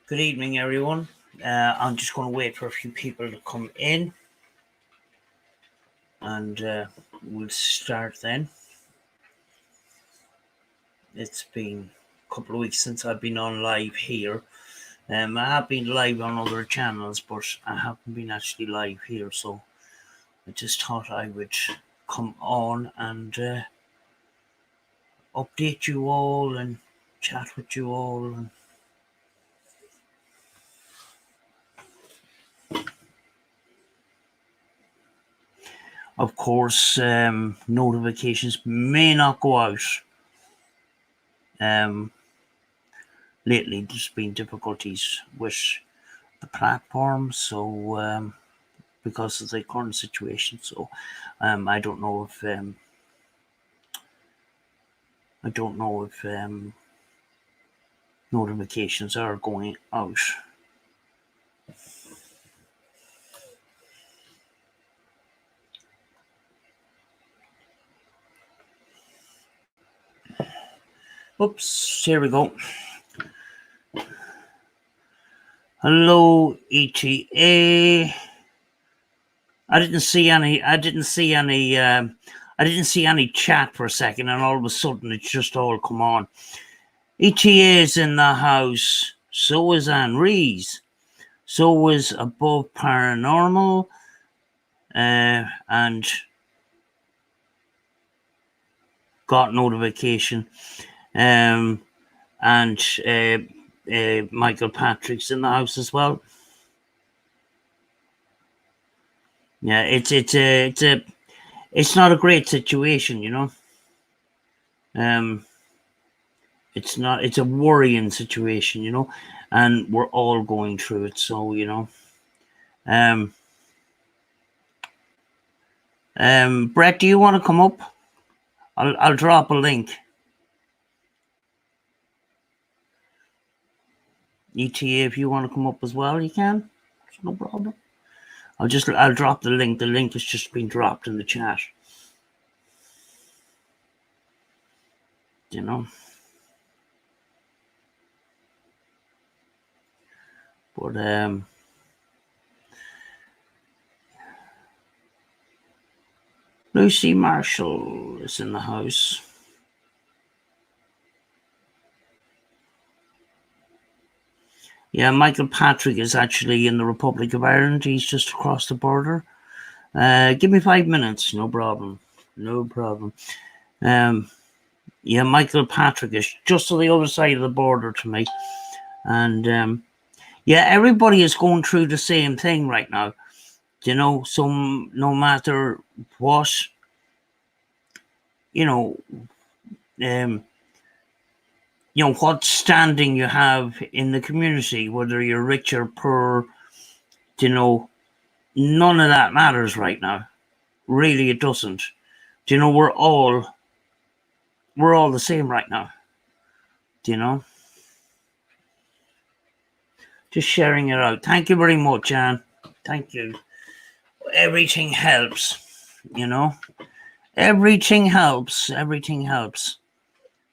Good evening, everyone. I'm just going to wait for a few people to come in and we'll start then. It's been a couple of weeks since I've been on live here. I have been live on other channels, but I haven't been actually live here, so I just thought I would come on and update you all and chat with you all. And of course, notifications may not go out. Lately, there's been difficulties with the platform, so because of the current situation, so I don't know if notifications are going out. Oops, here we go. Hello, ETA. I didn't see any chat for a second, and all of a sudden it's just all come on. ETA is in the house. So is Anne Rees. So is Above Paranormal. And got notification. And Michael Patrick's in the house as well. Yeah, it's not a great situation, you know. It's a worrying situation, you know, and we're all going through it. So, you know, Brett, do you want to come up? I'll drop a link. ETA, if you want to come up as well, you can. It's no problem. I'll drop the link. The link has just been dropped in the chat. You know. But Lucy Marshall is in the house. Yeah, Michael Patrick is actually in the Republic of Ireland. He's just across the border. Give me 5 minutes. No problem. No problem. Yeah, Michael Patrick is just on the other side of the border to me. And yeah, everybody is going through the same thing right now. You know, so no matter what, you know, what standing you have in the community, whether you're rich or poor, you know, none of that matters right now. Really, it doesn't. You know, we're all the same right now. You know, just sharing it out. Thank you very much, Anne. Thank you. Everything helps. You know, everything helps. Everything helps.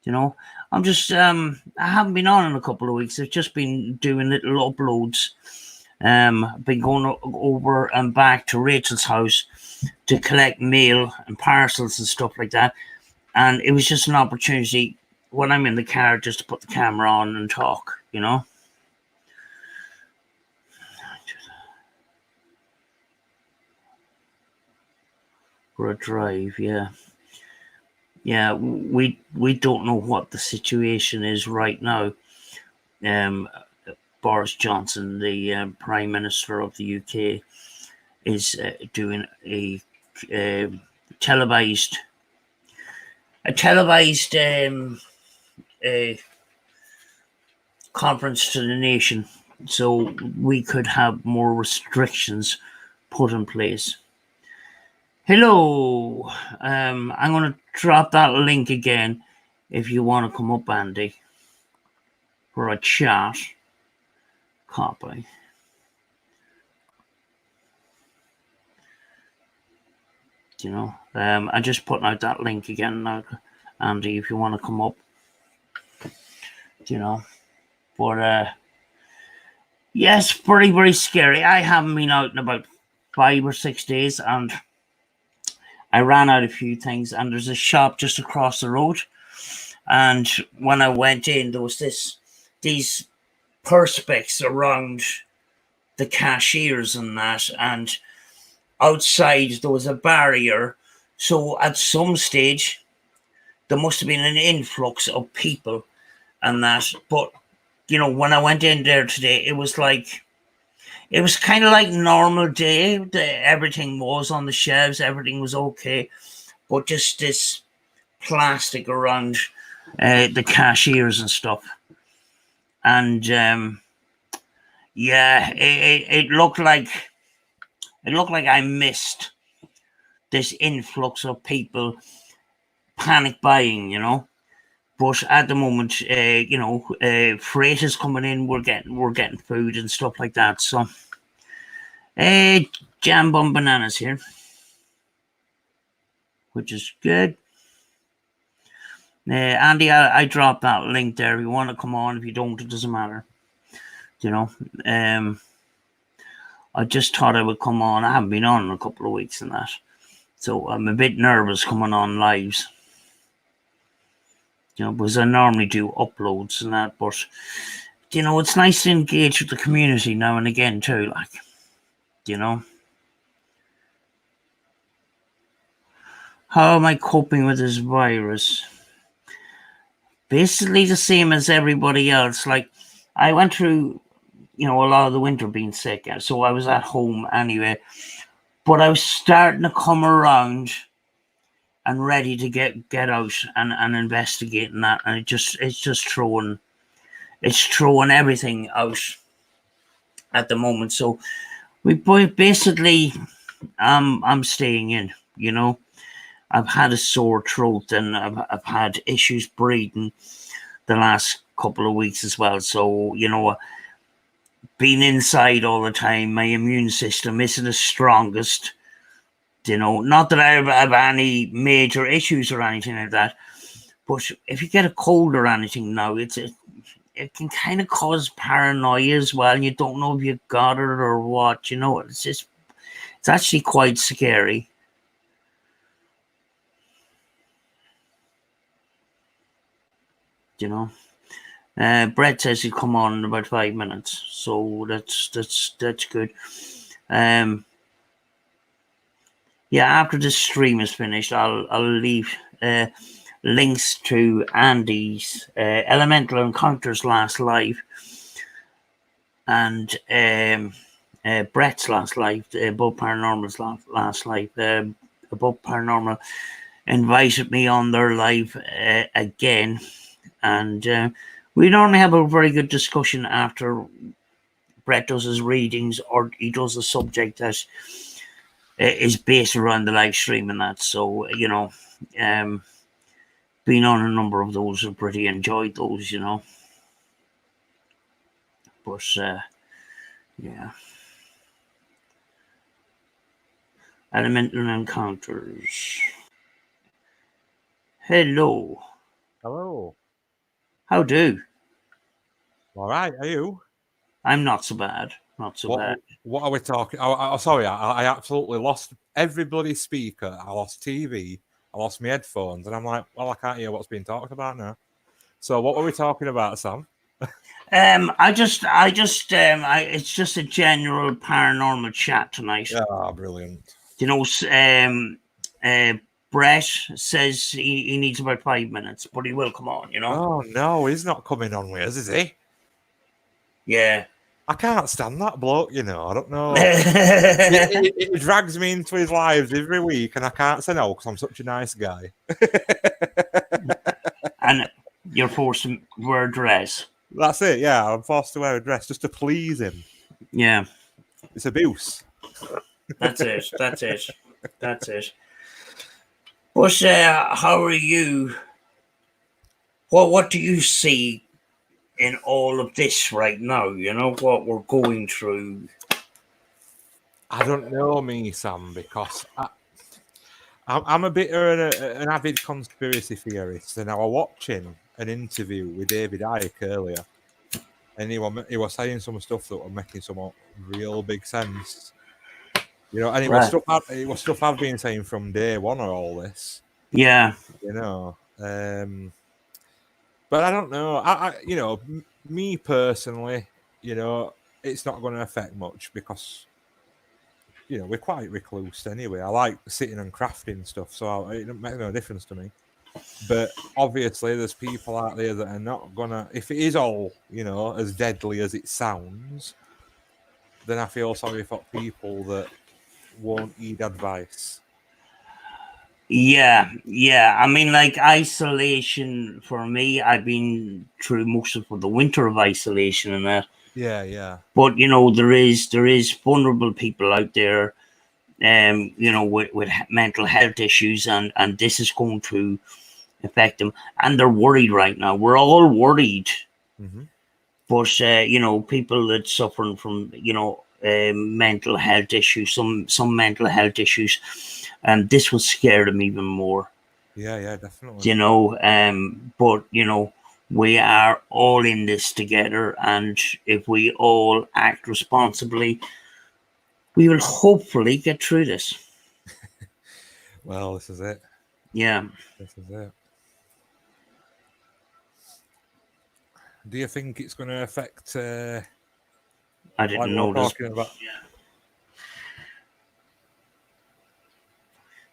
You know, I'm just I haven't been on in a couple of weeks. I've just been doing little uploads. I've been going over and back to Rachel's house to collect mail and parcels and stuff like that. And it was just an opportunity when I'm in the car just to put the camera on and talk, you know. For a drive, yeah. Yeah, we don't know what the situation is right now. Boris Johnson, the Prime Minister of the UK, is doing a televised conference to the nation, so we could have more restrictions put in place. Hello, I'm going to drop that link again if you want to come up, Andy, for a chat. Copy. You know, I'm just putting out that link again now, Andy, if you want to come up. You know, but Yes, very, very scary. I haven't been out in about 5 or 6 days, and I ran out a few things. And there's a shop just across the road. And when I went in, there was these perspex around the cashiers and that, and outside there was a barrier. So at some stage, there must have been an influx of people and that. But when I went in there today, it was kind of like normal day. Everything was on the shelves, everything was okay, but just this plastic around the cashiers and stuff. And yeah, it looked like I missed this influx of people panic buying, But at the moment, freight is coming in. We're getting food and stuff like that. So, jam bomb bananas here, which is good. Andy, I dropped that link there. If you want to come on, if you don't, it doesn't matter. I just thought I would come on. I haven't been on in a couple of weeks and that, so I'm a bit nervous coming on lives. Because I normally do uploads and that, but it's nice to engage with the community now and again too. How am I coping with this virus? Basically the same as everybody else. Like, I went through, a lot of the winter being sick, so I was at home anyway. But I was starting to come around and ready to get out and investigate in that, and it's just throwing everything out at the moment. So we basically, I'm staying in. I've had a sore throat and I've had issues breathing the last couple of weeks as well. So being inside all the time, my immune system isn't the strongest. Not that I have any major issues or anything like that, but if you get a cold or anything now, it can kind of cause paranoia as well, and you don't know if you got it or what. It's actually quite scary. Brett says he'll come on in about 5 minutes, so that's good. Yeah, after this stream is finished, I'll leave links to Andy's Elemental Encounters last live and Brett's last live, Above Paranormal's last live. Above Paranormal invited me on their live again, and we normally have a very good discussion after Brett does his readings or he does a subject that is based around the live stream and that. So, been on a number of those and pretty enjoyed those, But, yeah. Elemental Encounters. Hello. Hello. How do? All right. Are you? I'm not so bad. Not so bad. What are we talking? Sorry, I absolutely lost everybody's speaker. I lost TV. I lost my headphones, and I'm like, well, I can't hear what's being talked about now. So, what were we talking about, Sam? It's just a general paranormal chat tonight. Yeah, brilliant. Brett says he needs about 5 minutes, but he will come on, Oh, no, he's not coming on with us, is he? Yeah. I can't stand that bloke, I don't know. He drags me into his lives every week, and I can't say no because I'm such a nice guy. And you're forced to wear a dress. That's it, yeah. I'm forced to wear a dress just to please him. Yeah. It's abuse. That's it. But how are you? What do you see in all of this right now? What we're going through. I don't know me, Sam, because I'm a bit of an avid conspiracy theorist, and I was watching an interview with David Icke earlier, and he was saying some stuff that were making some real big sense. You know, and Right. it was stuff I've been saying from day one of all this. Yeah. You know, but I don't know. You know, me personally, you know, it's not going to affect much because, you know, we're quite recluse anyway. I like sitting and crafting stuff, so it doesn't make no difference to me. But obviously, there's people out there that are not gonna. If it is all, you know, as deadly as it sounds, then I feel sorry for people that won't heed advice. Yeah, yeah. I mean, like isolation for me, I've been through most of the winter of isolation and that. Yeah, yeah, But you know, there is vulnerable people out there, you know, with mental health issues, and this is going to affect them, and they're worried right now. We're all worried, mm-hmm. but you know, people that suffering from, you know, mental health issues, some mental health issues, and this will scare them even more. Yeah, definitely. You know, but you know, we are all in this together, and if we all act responsibly, we will hopefully get through this. Well, this is it. Yeah. This is it. Do you think it's going to affect? I Like didn't we were notice. talking about.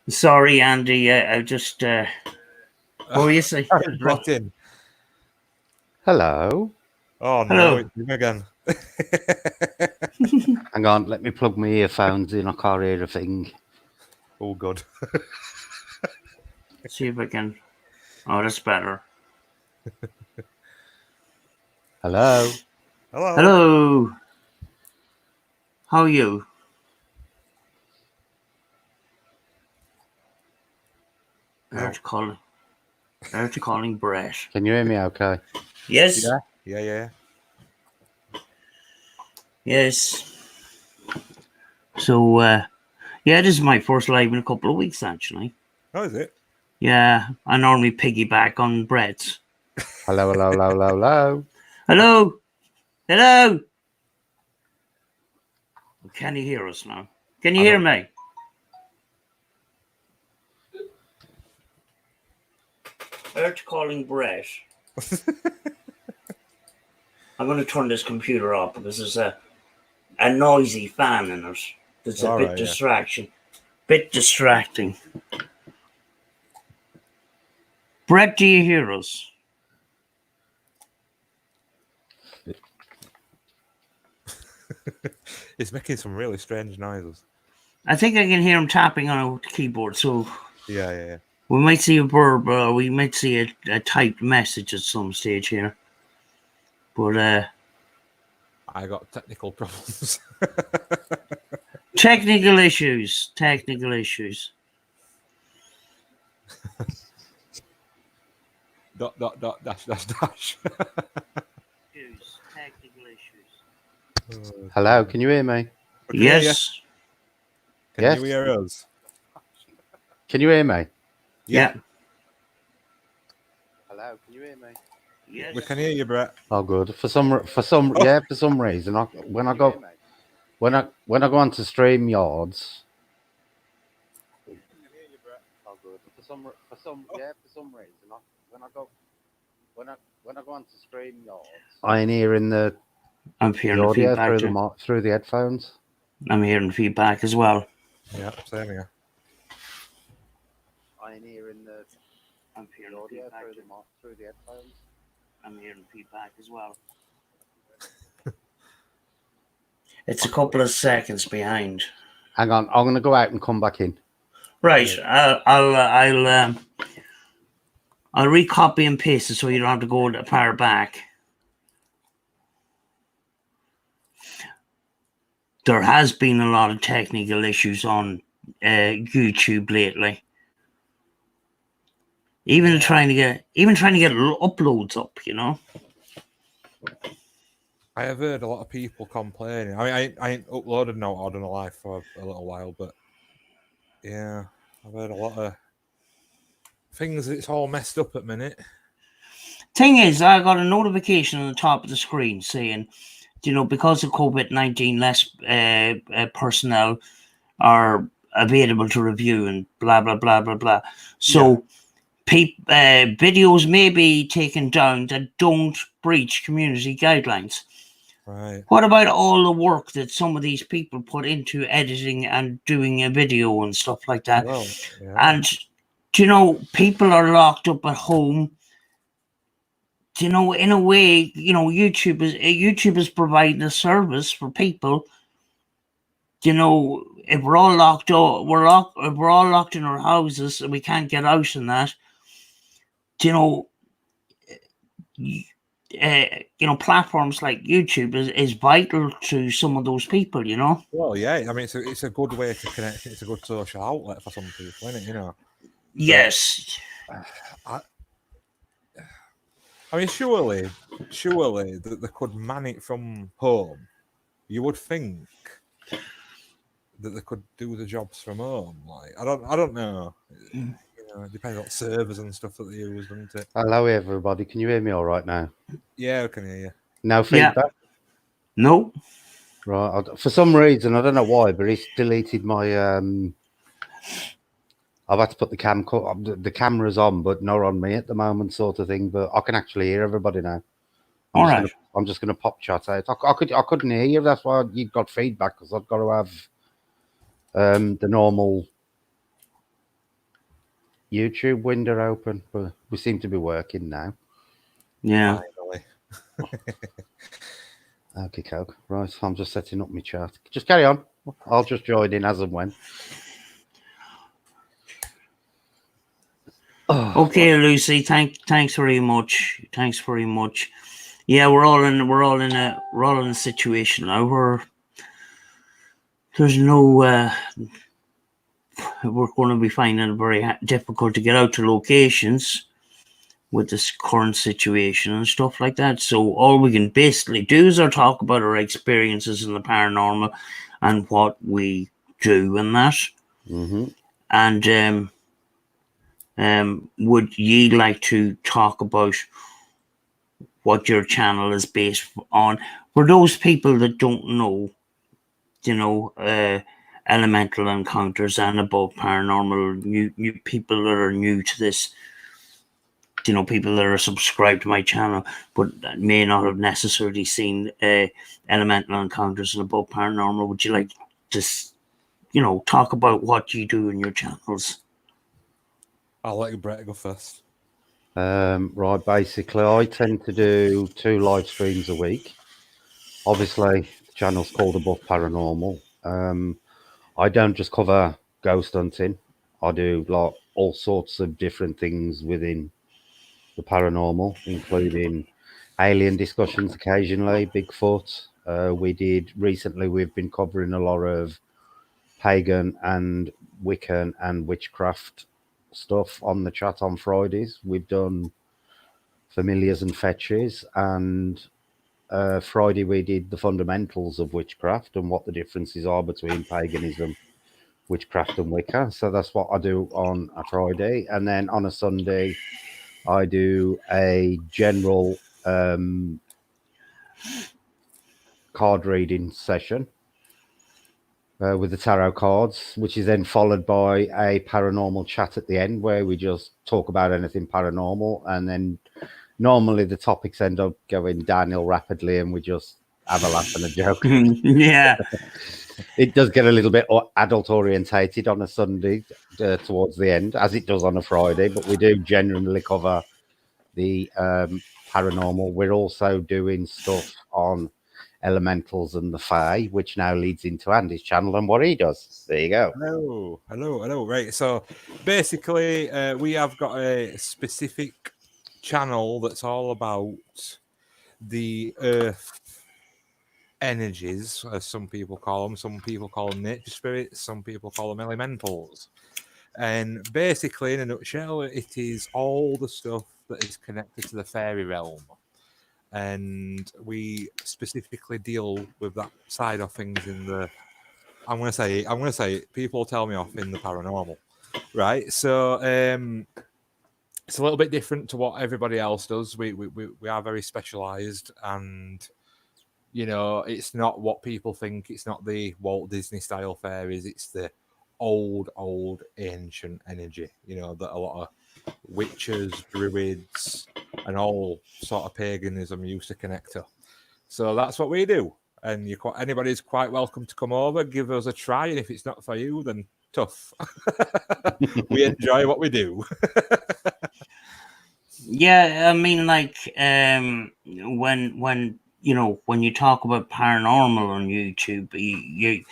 Sorry, Andy. I just. What were you saying? Got in. Hello. Oh no, Hello. it's him again. Hang on, let me plug my earphones in. I can't hear a thing. Oh, good. See if I can. Oh, that's better. Hello. Hello. Hello. How are you? No. They're calling Brett. Can you hear me okay? Yes. Yeah. Yes. So, yeah, this is my first live in a couple of weeks, actually. Oh, is it? Yeah, I normally piggyback on Brett's. Hello, hello, hello, hello, hello. Hello. Hello. Can you hear us now? Can you hear me? They're calling Brett. I'm going to turn this computer off because there's a noisy fan in it. It's a bit bit distracting. Brett, do you hear us? It's making some really strange noises. I think I can hear him tapping on a keyboard, so Yeah. we might see a verb, we might see a typed message at some stage here. But I got technical problems. technical issues. Dot dash. Technical issues. Hello, can you hear me? Yes. Can you hear us? Can you hear me? Yeah. Hello, can you hear me? Yes. We can hear you, Brett. Oh, good. For some reason, when I go onto StreamYards. Oh, good. For some reason, when I go onto StreamYards, I'm hearing the audio feedback through the headphones. I'm hearing feedback as well. Yeah, same here. I'm hearing the audio through the headphones. I'm hearing feedback as well. It's a couple of seconds behind. Hang on, I'm going to go out and come back in. Right, I'll recopy and paste it so you don't have to go far back. There has been a lot of technical issues on YouTube lately. Even trying to get uploads up, you know. I have heard a lot of people complaining. I mean, I ain't uploaded no Odd on a Life for a little while, but yeah, I've heard a lot of things. It's all messed up at the minute. Thing is, I got a notification on the top of the screen saying, because of COVID-19, less personnel are available to review and blah blah blah blah blah. So, videos may be taken down that don't breach community guidelines. Right. What about all the work that some of these people put into editing and doing a video and stuff like that? Well, yeah. And people are locked up at home. In a way, YouTube is providing a service for people. If we're all locked up, if we're all locked in our houses and we can't get out and that, platforms like YouTube is vital to some of those people. Well, yeah. I mean, it's a good way to connect. It's a good social outlet for some people, isn't it? Yes. I mean, surely that they could man it from home. You would think that they could do the jobs from home. Like, I don't know. It depends on servers and stuff that they use, doesn't it? Hello, everybody. Can you hear me all right now? Yeah, I can hear you. No feedback? No. Right. For some reason, I don't know why, but it's deleted my... I've had to put the camera's on, but not on me at the moment, sort of thing. But I can actually hear everybody now. I'm just gonna pop chat out. I couldn't hear you. That's why you got feedback, because I've got to have the normal YouTube window open. But we seem to be working now. Yeah. Finally. Okay, Coke. Right. I'm just setting up my chat. Just carry on. I'll just join in as and when. Okay, Lucy. Thanks very much. Thanks very much. Yeah, we're all in a situation now where there's no. We're going to be finding it very difficult to get out to locations with this current situation and stuff like that. So all we can basically do is talk about our experiences in the paranormal and what we do in that. Mm-hmm. And would you like to talk about what your channel is based on? For those people that don't know, elemental encounters and above paranormal, new people that are new to this, people that are subscribed to my channel but may not have necessarily seen elemental encounters and above paranormal, would you like to talk about what you do in your channels? I'll let Brett go first. Right, basically, I tend to do 2 live streams a week. Obviously, the channel's called Above Paranormal. I don't just cover ghost hunting. I do all sorts of different things within the paranormal, including alien discussions occasionally, Bigfoot. We've been covering a lot of pagan and Wiccan and witchcraft stuff on the chat on Fridays. We've done familiars and fetches, and Friday we did the fundamentals of witchcraft and what the differences are between paganism, witchcraft and Wicca. So that's what I do on a Friday. And then on a Sunday I do a general card reading session with the tarot cards, which is then followed by a paranormal chat at the end where we just talk about anything paranormal. And then normally the topics end up going downhill rapidly and we just have a laugh and a joke. Yeah. It does get a little bit adult orientated on a Sunday towards the end, as it does on a Friday, but we do generally cover the paranormal. We're also doing stuff on elementals and the Fae, which now leads into Andy's channel and what he does. There you go. Hello. Right. So basically, we have got a specific channel that's all about the earth energies, as some people call them. Some people call them nature spirits. Some people call them elementals. And basically, in a nutshell, it is all the stuff that is connected to the fairy realm. And we specifically deal with that side of things in the, I'm going to say it, people tell me off in the paranormal, right? So it's a little bit different to what everybody else does. We are very specialized, and you know, it's not what people think. It's not the Walt Disney style fairies. It's the old ancient energy, you know, that a lot of witches, druids, and all sort of paganism used to connect to. So that's what we do. And anybody's quite welcome to come over, give us a try. And if it's not for you, then tough. We enjoy what we do. Yeah, I mean, like, when you know, when you talk about paranormal on YouTube, you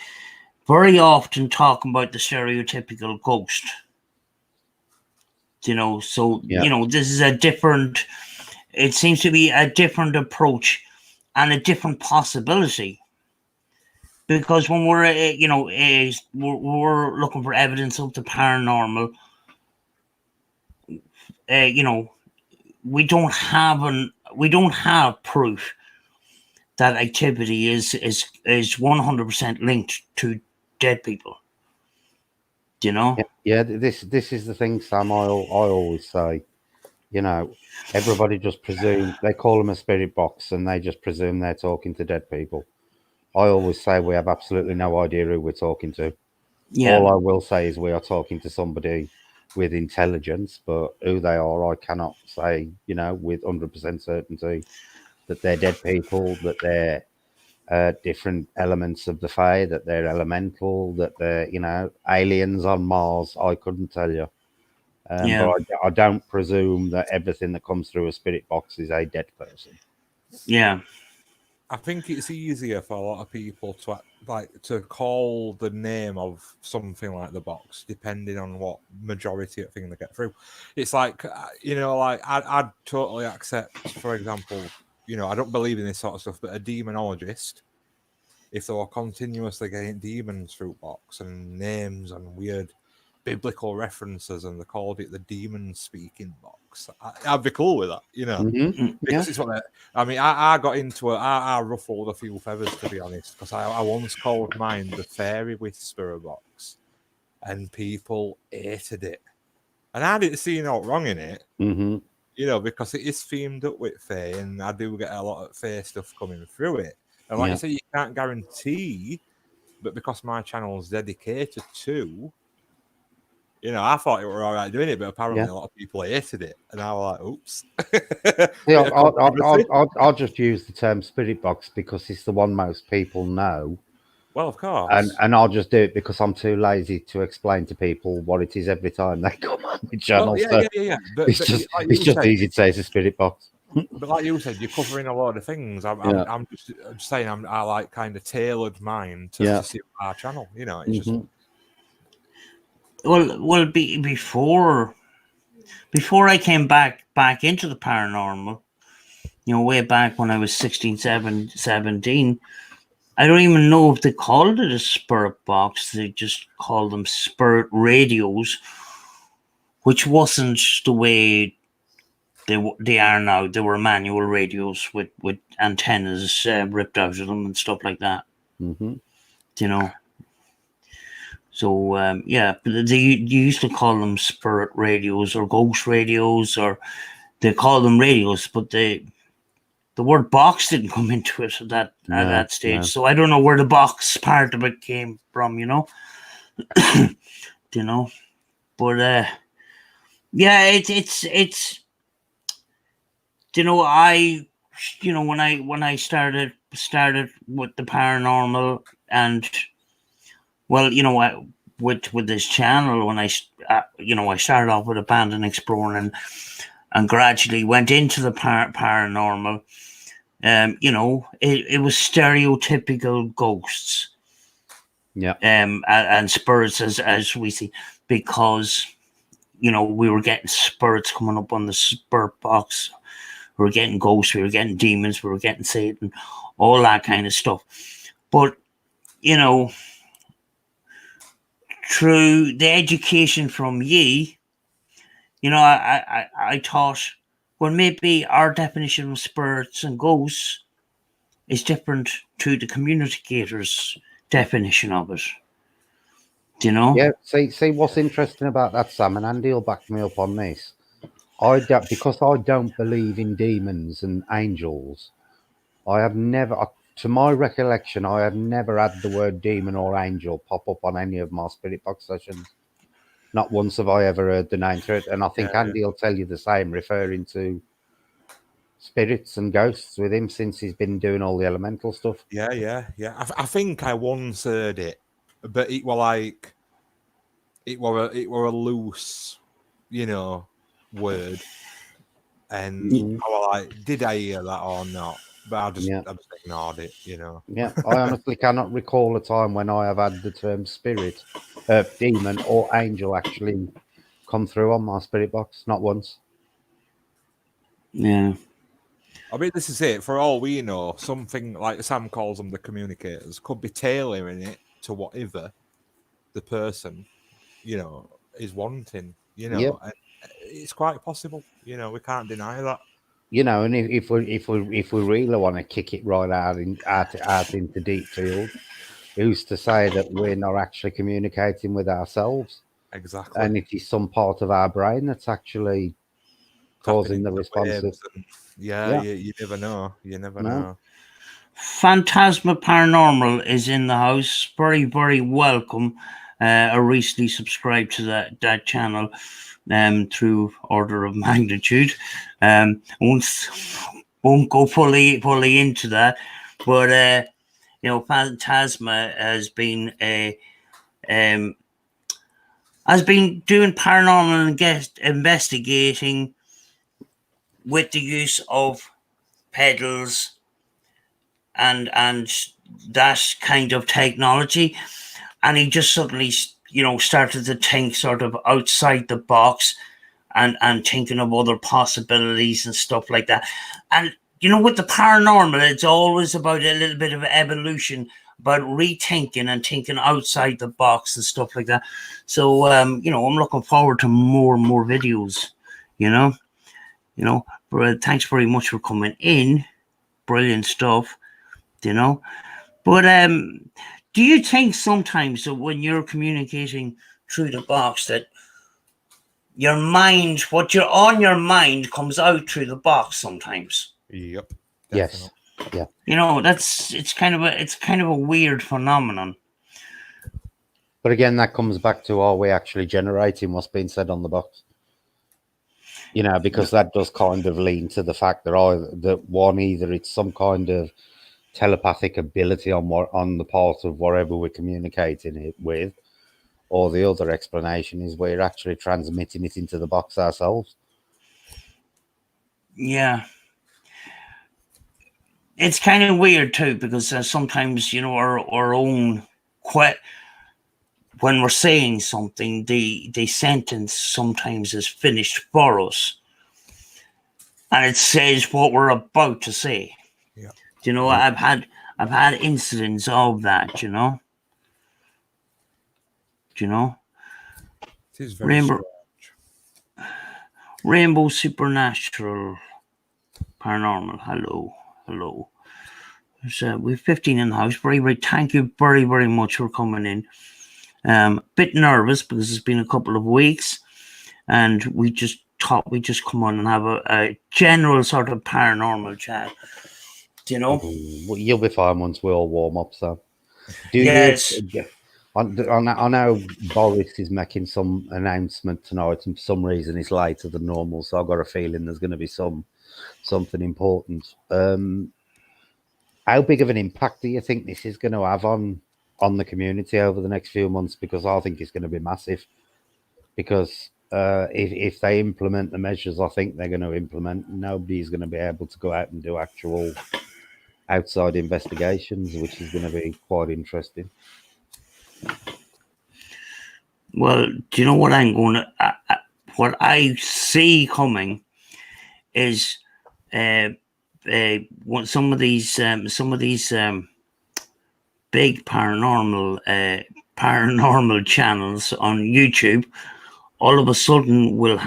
very often talk about the stereotypical ghost. You know, so Yeah. you know, this is a different. It seems to be a different approach and a different possibility. Because when we're, you know, we're looking for evidence of the paranormal, you know, we don't have proof that activity is 100% linked to dead people. Do you know? Yeah, this is the thing, Sam. I always say, you know, everybody just presume they call them a spirit box, and they just presume they're talking to dead people. I always say we have absolutely no idea who we're talking to. Yeah. All I will say is we are talking to somebody with intelligence, but who they are, I cannot say, you know, with 100% certainty that they're dead people, that they're different elements of the Fae, that they're elemental, that they're, you know, aliens on Mars. I couldn't tell you. Yeah. But I don't presume that everything that comes through a spirit box is a dead person. Yeah. I think it's easier for a lot of people to call the name of something like the box, depending on what majority of thing they get through. It's like, you know, like I'd totally accept, for example, you know, I don't believe in this sort of stuff, but a demonologist, if they were continuously getting demons through box and names and weird biblical references, and they called it the demon speaking box, I'd be cool with that, you know. Because it's what I mean. I got into it. I ruffled a few feathers, to be honest, because I once called mine the fairy whisperer box, and people hated it, and I didn't see no wrong in it, you know, because it is themed up with fae, and I do get a lot of fae stuff coming through it. And like you say, you can't guarantee, but because my channel is dedicated to, you know, I thought it were all right doing it, but apparently a lot of people hated it, and I was like, "Oops." Yeah, I'll just use the term spirit box because it's the one most people know. Well, of course, and I'll just do it because I'm too lazy to explain to people what it is every time they come on the channel. Well, yeah. But It's just easy to say it's a spirit box. But like you said, you're covering a lot of things. I'm just saying, I like kind of tailored mine to suit our channel. You know, it's just. Well, before I came back into the paranormal, you know, way back when I was 16, 17, I don't even know if they called it a spirit box. They just called them spirit radios, which wasn't the way they are now. They were manual radios with antennas ripped out of them and stuff like that. You know. So but they used to call them spirit radios or ghost radios, or they call them radios, but the word box didn't come into it at that stage. No. So I don't know where the box part of it came from, you know. You know, but yeah, it's you know, when I started with the paranormal, and well, you know, with this channel, when I started off with abandoned exploring and gradually went into the paranormal. You know, it was stereotypical ghosts, and spirits as we see, because you know, we were getting spirits coming up on the spirit box, we were getting ghosts, we were getting demons, we were getting Satan, all that kind of stuff. But you know, through the education from ye, you know, I thought, well, maybe our definition of spirits and ghosts is different to the communicator's definition of it. Do you know? Yeah, see what's interesting about that, Sam, and Andy will back me up on this. because I don't believe in demons and angels. I have never, to my recollection, I have never had the word demon or angel pop up on any of my spirit box sessions. Not once have I ever heard the name through it, and I think Yeah. Andy will tell you the same, referring to spirits and ghosts with him since he's been doing all the elemental stuff. Yeah. I think I once heard it, but it was like it were a loose, word, and Mm, I was like, did I hear that or not? But yeah, I just ignored it. yeah. I honestly cannot recall a time when I have had the term spirit, demon, or angel actually come through on my spirit box. Not once. Yeah. I mean, this is it. For all we know, something like Sam calls them the communicators could be tailoring it to whatever the person, is wanting. Yep. And it's quite possible. We can't deny that. And if we really want to kick it right out into deep field, who's to say that we're not actually communicating with ourselves? Exactly. And it is some part of our brain that's actually Tapping causing into the the response. waves and, Yeah, you never know. You never no, know. Phantasma Paranormal is in the house. Very, very welcome. I recently subscribed to that channel through order of magnitude. Won't go fully into that, but Phantasma has been doing paranormal investigating with the use of pedals and that kind of technology, and he just suddenly started to think sort of outside the box and thinking of other possibilities and stuff like that. And with the paranormal, it's always about a little bit of evolution, about rethinking and thinking outside the box and stuff like that. So I'm looking forward to more and more videos. But thanks very much for coming in. Brilliant stuff. But do you think sometimes that when you're communicating through the box that your mind, what you're on your mind, comes out through the box sometimes? Yep. yes, Definitely. yeah. It's kind of a weird phenomenon. But again, that comes back to, are we actually generating what's being said on the box? Because that does kind of lean to the fact that either it's some kind of telepathic ability on the part of whatever we're communicating it with, or the other explanation is we're actually transmitting it into the box ourselves. Yeah. It's kind of weird too, because sometimes our own when we're saying something, the sentence sometimes is finished for us, and it says what we're about to say. Yeah. I've had incidents of that. It is very strange. Rainbow Supernatural Paranormal. Hello. We've 15 in the house. Very, very. Thank you very, very much for coming in. Bit nervous because it's been a couple of weeks, and we just thought we'd just come on and have a general sort of paranormal chat. Well, you'll be fine once we all warm up. So, Yes. I know Boris is making some announcement tonight, and for some reason it's later than normal. So I've got a feeling there's going to be something important. How big of an impact do you think this is going to have on the community over the next few months? Because I think it's going to be massive. Because if they implement the measures I think they're going to implement, nobody's going to be able to go out and do actual outside investigations, which is going to be quite interesting. Well, do you know what I'm going to? What I see coming is some of these big paranormal channels on YouTube, all of a sudden will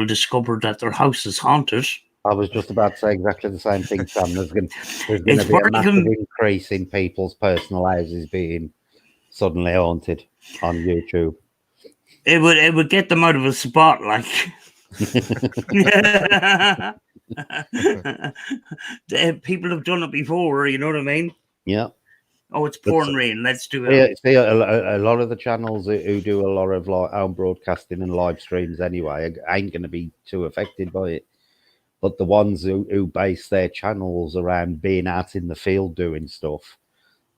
discover that their house is haunted. I was just about to say exactly the same thing, Sam. There's going to be a massive increase in people's personal houses being suddenly haunted on YouTube. It would get them out of a spot, like. People have done it before, you know what I mean? Yeah. Oh, it's But pouring rain. Let's do yeah, it. see, a lot of the channels who do a lot of like home broadcasting and live streams anyway ain't going to be too affected by it. But the ones who base their channels around being out in the field doing stuff,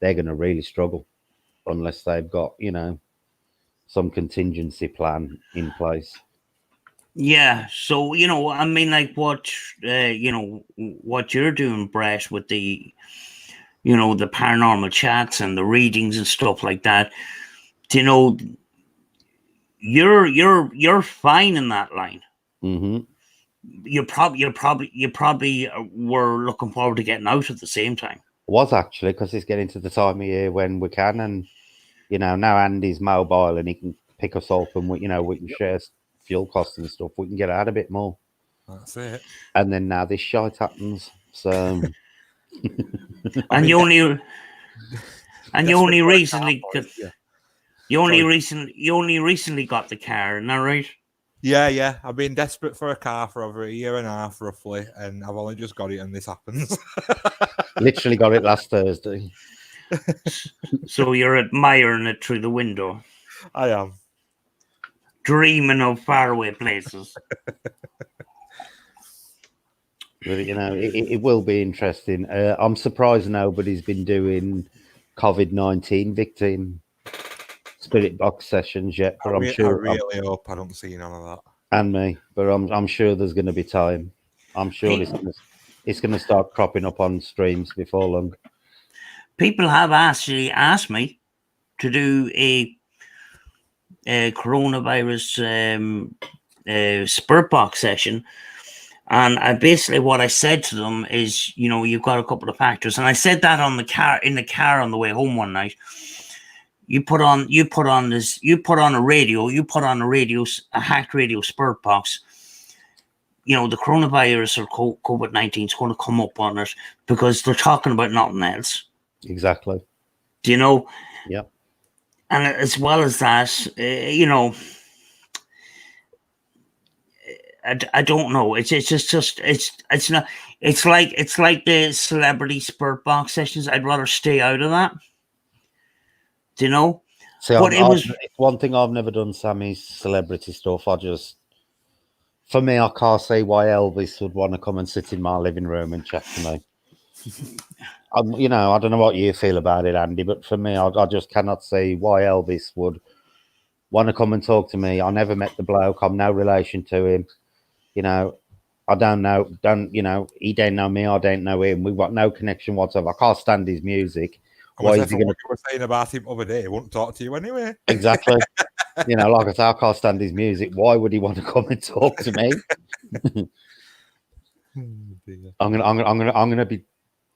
they're going to really struggle unless they've got, you know, some contingency plan in place. Yeah. So, you know, I mean, like what, you know, what you're doing, Brett, with the, you know, the paranormal chats and the readings and stuff like that. You know, you're fine in that line. Mm-hmm. You probably were looking forward to getting out at the same time. Was actually, because it's getting to the time of year when we can, and you know, now Andy's mobile and he can pick us up, and we, you know, we can share fuel costs and stuff. We can get out a bit more. That's it. And then now this shite happens, so. And you only recently Yeah. you only recently got the car, isn't that right? Yeah. I've been desperate for a car for over a year and a half, roughly, and I've only just got it, and this happens. Literally got it last Thursday. So you're admiring it through the window, I am. dreaming of faraway places. But, you know, it will be interesting. I'm surprised nobody's been doing COVID-19 victim spirit box sessions yet, but I'm sure. I really hope I don't see none of that. And me, but I'm sure there's going to be time. I'm sure it's going to start cropping up on streams before long. People have actually asked me to do a coronavirus spirit box session. And I basically what I said to them is, you know, you've got a couple of factors, and I said that in the car on the way home one night. You put on a hacked radio spirit box. You know, the coronavirus or COVID-19 is going to come up on it because they're talking about nothing else. Exactly. Do you know? Yeah. And as well as that, you know. I don't know. It's not. It's like the celebrity spirit box sessions. I'd rather stay out of that. Do you know? See, But it's one thing I've never done, Sammy's celebrity stuff. For me, I can't see why Elvis would want to come and sit in my living room and chat to me. You know, I don't know what you feel about it, Andy, but for me, I just cannot see why Elvis would want to come and talk to me. I never met the bloke. I'm no relation to him. You know, I don't know. You know, he don't know me. I don't know him. We've got no connection whatsoever. I can't stand his music. Why is he going to? What you were saying about him other day, he wouldn't talk to you anyway. Exactly. You know, like I say, I can't stand his music. Why would he want to come and talk to me? I'm gonna be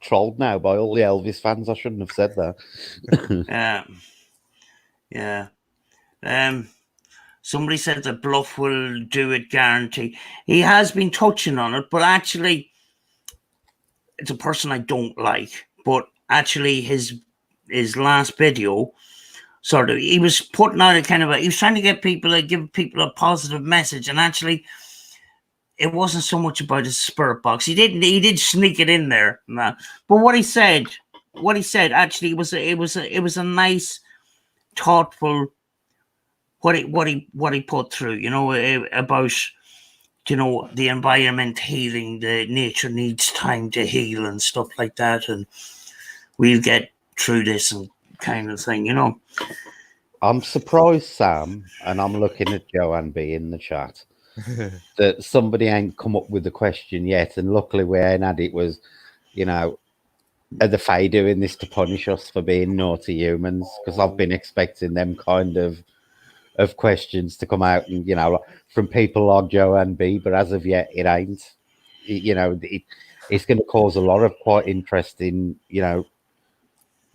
trolled now by all the Elvis fans. I shouldn't have said that. Yeah. Somebody said that Bluff will do it, guarantee. He has been touching on it, but actually, it's a person I don't like. But actually, his last video, sort of, he was putting out he was trying to give people a positive message, and actually, it wasn't so much about his spirit box. He did sneak it in there, but what he said actually it was a nice, thoughtful. What he put through, you know, about, you know, the environment healing, the nature needs time to heal and stuff like that, and we'll get through this and kind of thing, you know. I'm surprised, Sam, and I'm looking at Joanne B in the chat, that somebody ain't come up with the question yet, and luckily we ain't had it. Was, you know, are the Fae doing this to punish us for being naughty humans? Because I've been expecting them kind of questions to come out, and you know, from people like Joanne B, but as of yet it ain't. You know, it's going to cause a lot of quite interesting, you know,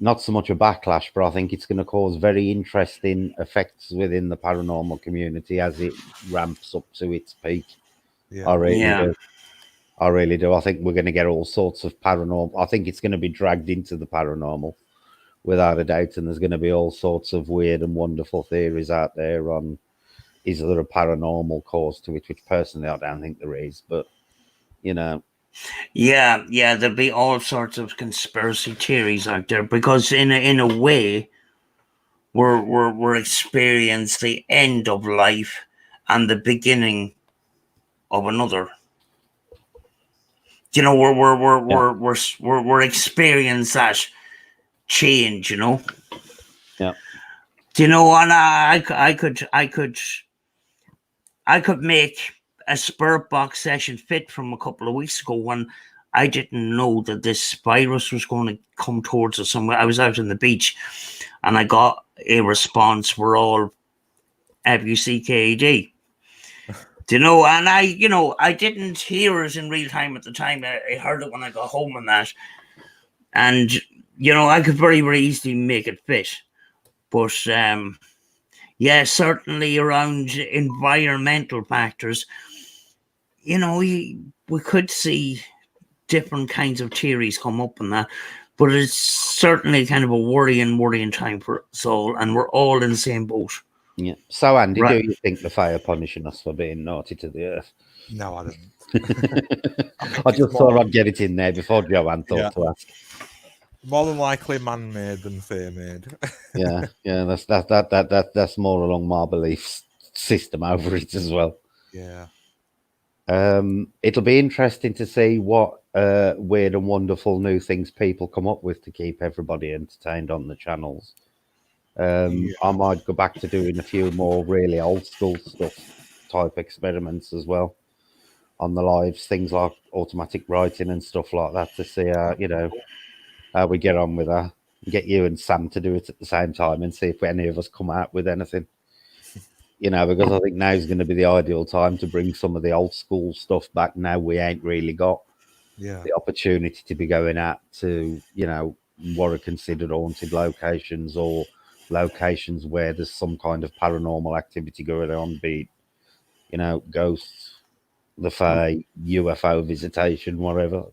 not so much a backlash, but I think it's going to cause very interesting effects within the paranormal community as it ramps up to its peak. Yeah. I really do. I think we're going to get all sorts of paranormal. I think it's going to be dragged into the paranormal, without a doubt, and there's going to be all sorts of weird and wonderful theories out there on is there a paranormal cause to it? Which personally, I don't think there is. But you know, Yeah, there'll be all sorts of conspiracy theories out there because, in a way, we're experiencing the end of life and the beginning of another. You know, we're experiencing that change. You know. yeah, Do you know? And I could make a Spirit Box session fit from a couple of weeks ago when I didn't know that this virus was going to come towards us. Somewhere I was out on the beach, and I got a response. We're all FUCKAD. Do you know? And I didn't hear it in real time at the time. I heard it when I got home and that. And, I could very, very easily make it fit. But, yeah, certainly around environmental factors, we could see different kinds of theories come up and that. But it's certainly kind of a worrying time for us all. And we're all in the same boat. yeah. So, Andy, Right. do you think the Fae are punishing us for being naughty to the earth? No, I don't. I just thought I'd get it in there before Joanne thought to ask. More than likely man-made than Fae-made. Yeah, that's more along my belief system over it as well. Yeah. It'll be interesting to see what weird and wonderful new things people come up with to keep everybody entertained on the channels. I might go back to doing a few more really old school stuff type experiments as well on the lives, things like automatic writing and stuff like that, to see how we get on with that. Get you and Sam to do it at the same time and see if any of us come out with anything. Because I think now's going to be the ideal time to bring some of the old school stuff back. Now we ain't really got the opportunity to be going out to, what are considered haunted locations or locations where there's some kind of paranormal activity going on, be it, ghosts, the Fae, UFO visitation, whatever.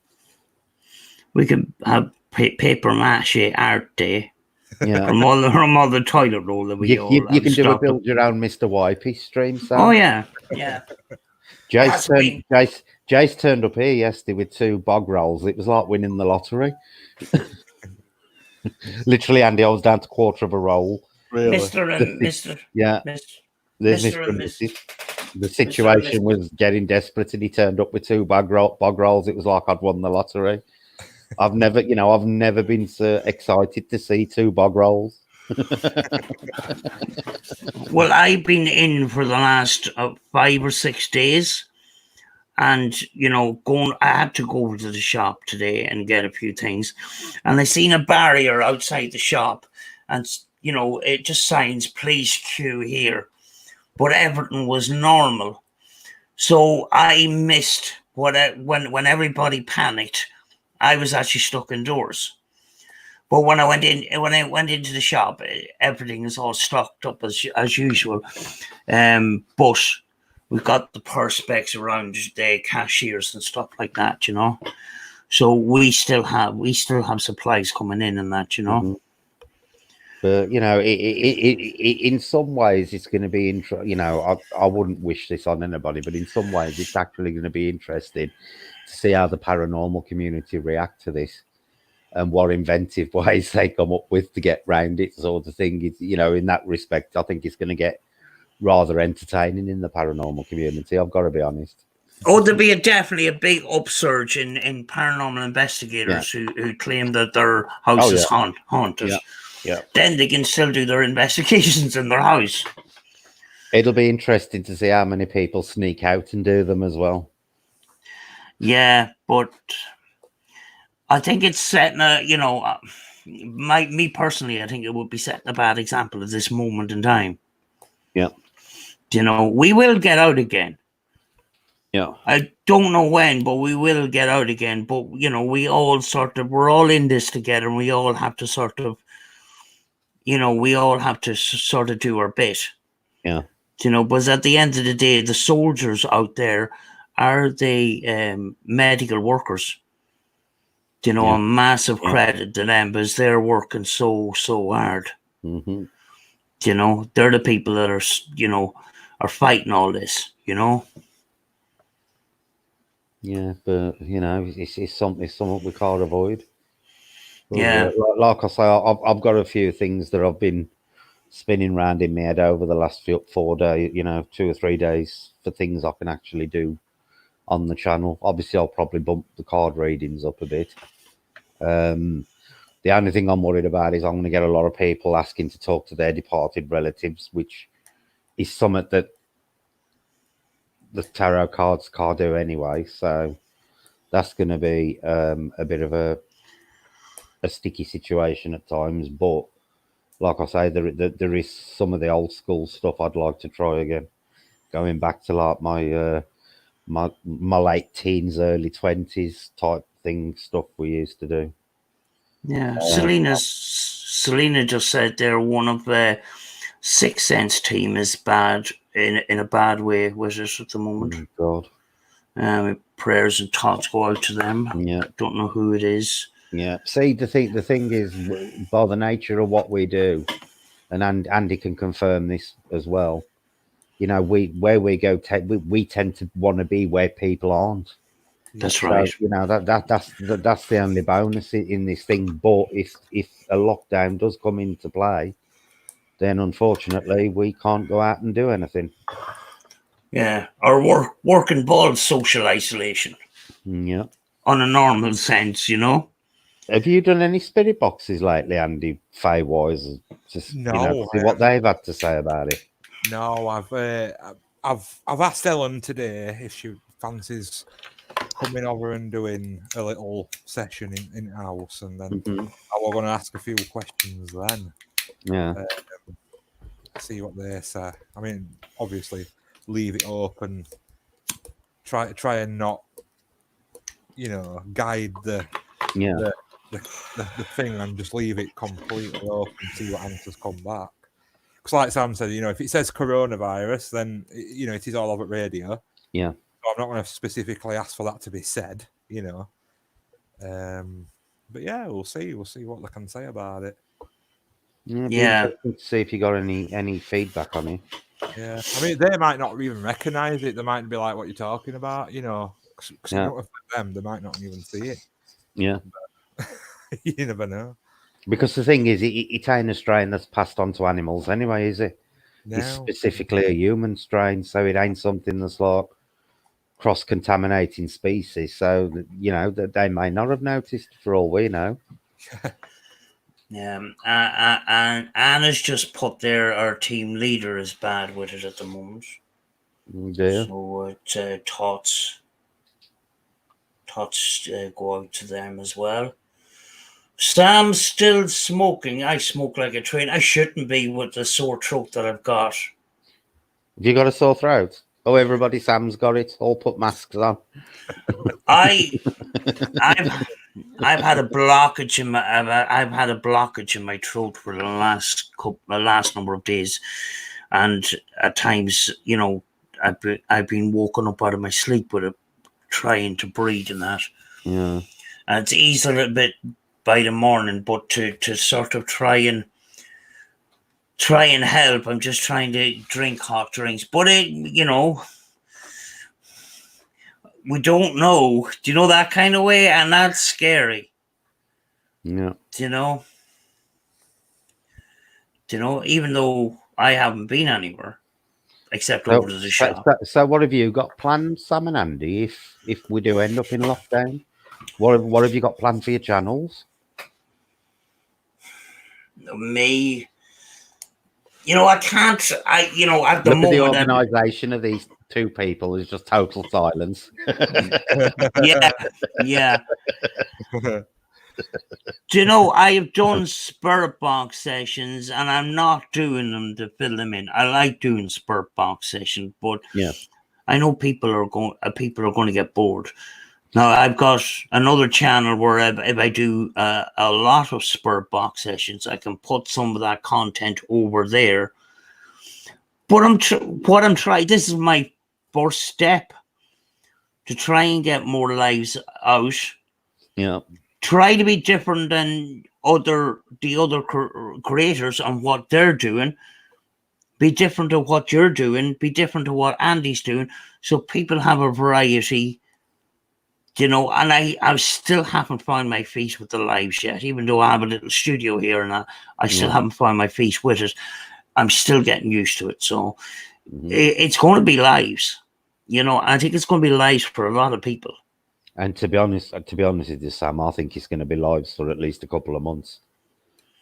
We could have paper mache art day. Yeah. From all the toilet roll that we all you can do a build your own Mr. Wipey stream, Sam. Oh yeah. Jace turned up here yesterday with 2 bog rolls. It was like winning the lottery. Literally, Andy, I was down to quarter of a roll. Really? Mr. and Mr. Yeah. There's Mr. and Mrs. The situation was getting desperate, and he turned up with 2 bog rolls. It was like I'd won the lottery. I've never been so excited to see 2 bog rolls. Well, I've been in for the last 5 or 6 days, and I had to go to the shop today and get a few things, and I seen a barrier outside the shop, and it just signs "Please queue here," but everything was normal, so I missed when everybody panicked. I was actually stuck indoors. But when I went into the shop, everything is all stocked up as usual. But we've got the perspex around the cashiers and stuff like that, So we still have supplies coming in and that, Mm-hmm. But in some ways, it's going to be interesting. I wouldn't wish this on anybody, but in some ways, it's actually going to be interesting to see how the paranormal community react to this and what inventive ways they come up with to get round it, sort of thing. It's, in that respect, I think it's going to get rather entertaining in the paranormal community. I've got to be honest. Oh, there'll be definitely a big upsurge in paranormal investigators who claim that their house is haunted. Yeah. Then they can still do their investigations in their house. It'll be interesting to see how many people sneak out and do them as well. Yeah, but I think it's setting me personally, I think it would be setting a bad example at this moment in time. Yeah. We will get out again. Yeah. I don't know when, but we will get out again. But, we're all in this together, and we all have to sort of do our bit. Yeah. But at the end of the day, the soldiers out there are the medical workers. A massive credit to them because they're working so hard. Mm-hmm. They're the people that are fighting all this, you know. Yeah, but it's something we can't avoid. Yeah, Like I say, I've got a few things that I've been spinning around in my head over the last 4 days, 2 or 3 days, for things I can actually do on the channel. Obviously, I'll probably bump the card readings up a bit. The only thing I'm worried about is I'm going to get a lot of people asking to talk to their departed relatives, which is something that the tarot cards can't do anyway. So that's going to be a bit of a sticky situation at times. But like I say, there is some of the old school stuff I'd like to try again, going back to like my late teens, early 20s type thing stuff we used to do. yeah. Selena just said there one of the Sixth Sense team is bad in a bad way with it at the moment. Oh, God. Prayers and thoughts go out to them. Yeah. I don't know who it is. Yeah. See, the thing is, by the nature of what we do, and Andy can confirm this as well. Where we go, we tend to want to be where people aren't. That's right. So, that's the only bonus in this thing. But if a lockdown does come into play, then unfortunately we can't go out and do anything. Yeah, or work involves social isolation. Yeah. On a normal sense, Have you done any spirit boxes lately, Andy? Fey wise, just No, see what they've had to say about it. No, I've asked Ellen today if she fancies coming over and doing a little session in house, and then I was going to ask a few questions then. Yeah. See what they say. I mean, obviously, leave it open. Try and not, guide the thing, and just leave it completely open. See what answers come back. Because, like Sam said, if it says coronavirus, then it is all over radio. Yeah. So I'm not going to specifically ask for that to be said. But yeah, we'll see. We'll see what they can say about it. Yeah. To see if you got any feedback on it. Yeah, I mean, they might not even recognise it. They might be like, "What you're talking about?" Because it don't affect them. They might not even see it. Yeah. But you never know. Because the thing is, it ain't a strain that's passed on to animals anyway, is it? No. It's specifically a human strain, so it ain't something that's like cross-contaminating species. So that they may not have noticed, for all we know. Yeah, and Anna's just put there our team leader is bad with it at the moment. Yeah. So thoughts go out to them as well. Sam's still smoking. I smoke like a train. I shouldn't be with the sore throat that I've got. Have you got a sore throat? Oh, everybody, Sam's got it. All put masks on. I've had a blockage in my throat for the last number of days, and at times, I've been woken up out of my sleep with it, trying to breathe and that. Yeah. And it's eased a little bit by the morning, but to sort of try and help, I'm just trying to drink hot drinks. But we don't know. Do you know that kind of way? And that's scary. Yeah. Do you know, even though I haven't been anywhere except over to the shop. So what have you got planned, Sam and Andy, if we do end up in lockdown? What have you got planned for your channels? Me, I can't. At the moment, the organisation of these two people is just total silence. Yeah. Do you know, I have done spirit box sessions, and I'm not doing them to fill them in. I like doing spirit box sessions, but yeah, I know people are going to get bored. Now, I've got another channel where if I do a lot of spirit box sessions, I can put some of that content over there. But what I'm trying, this is my first step to try and get more lives out. Yeah. Try to be different than the other creators on what they're doing, be different to what you're doing, be different to what Andy's doing, so people have a variety, you know. And I still haven't found my feet with the lives yet, even though I have a little studio here, and I still haven't found my feet with it. I'm still getting used to it. So it's going to be lives, you know. I think it's going to be lives for a lot of people. And to be honest with you, Sam, I think it's going to be lives for at least a couple of months.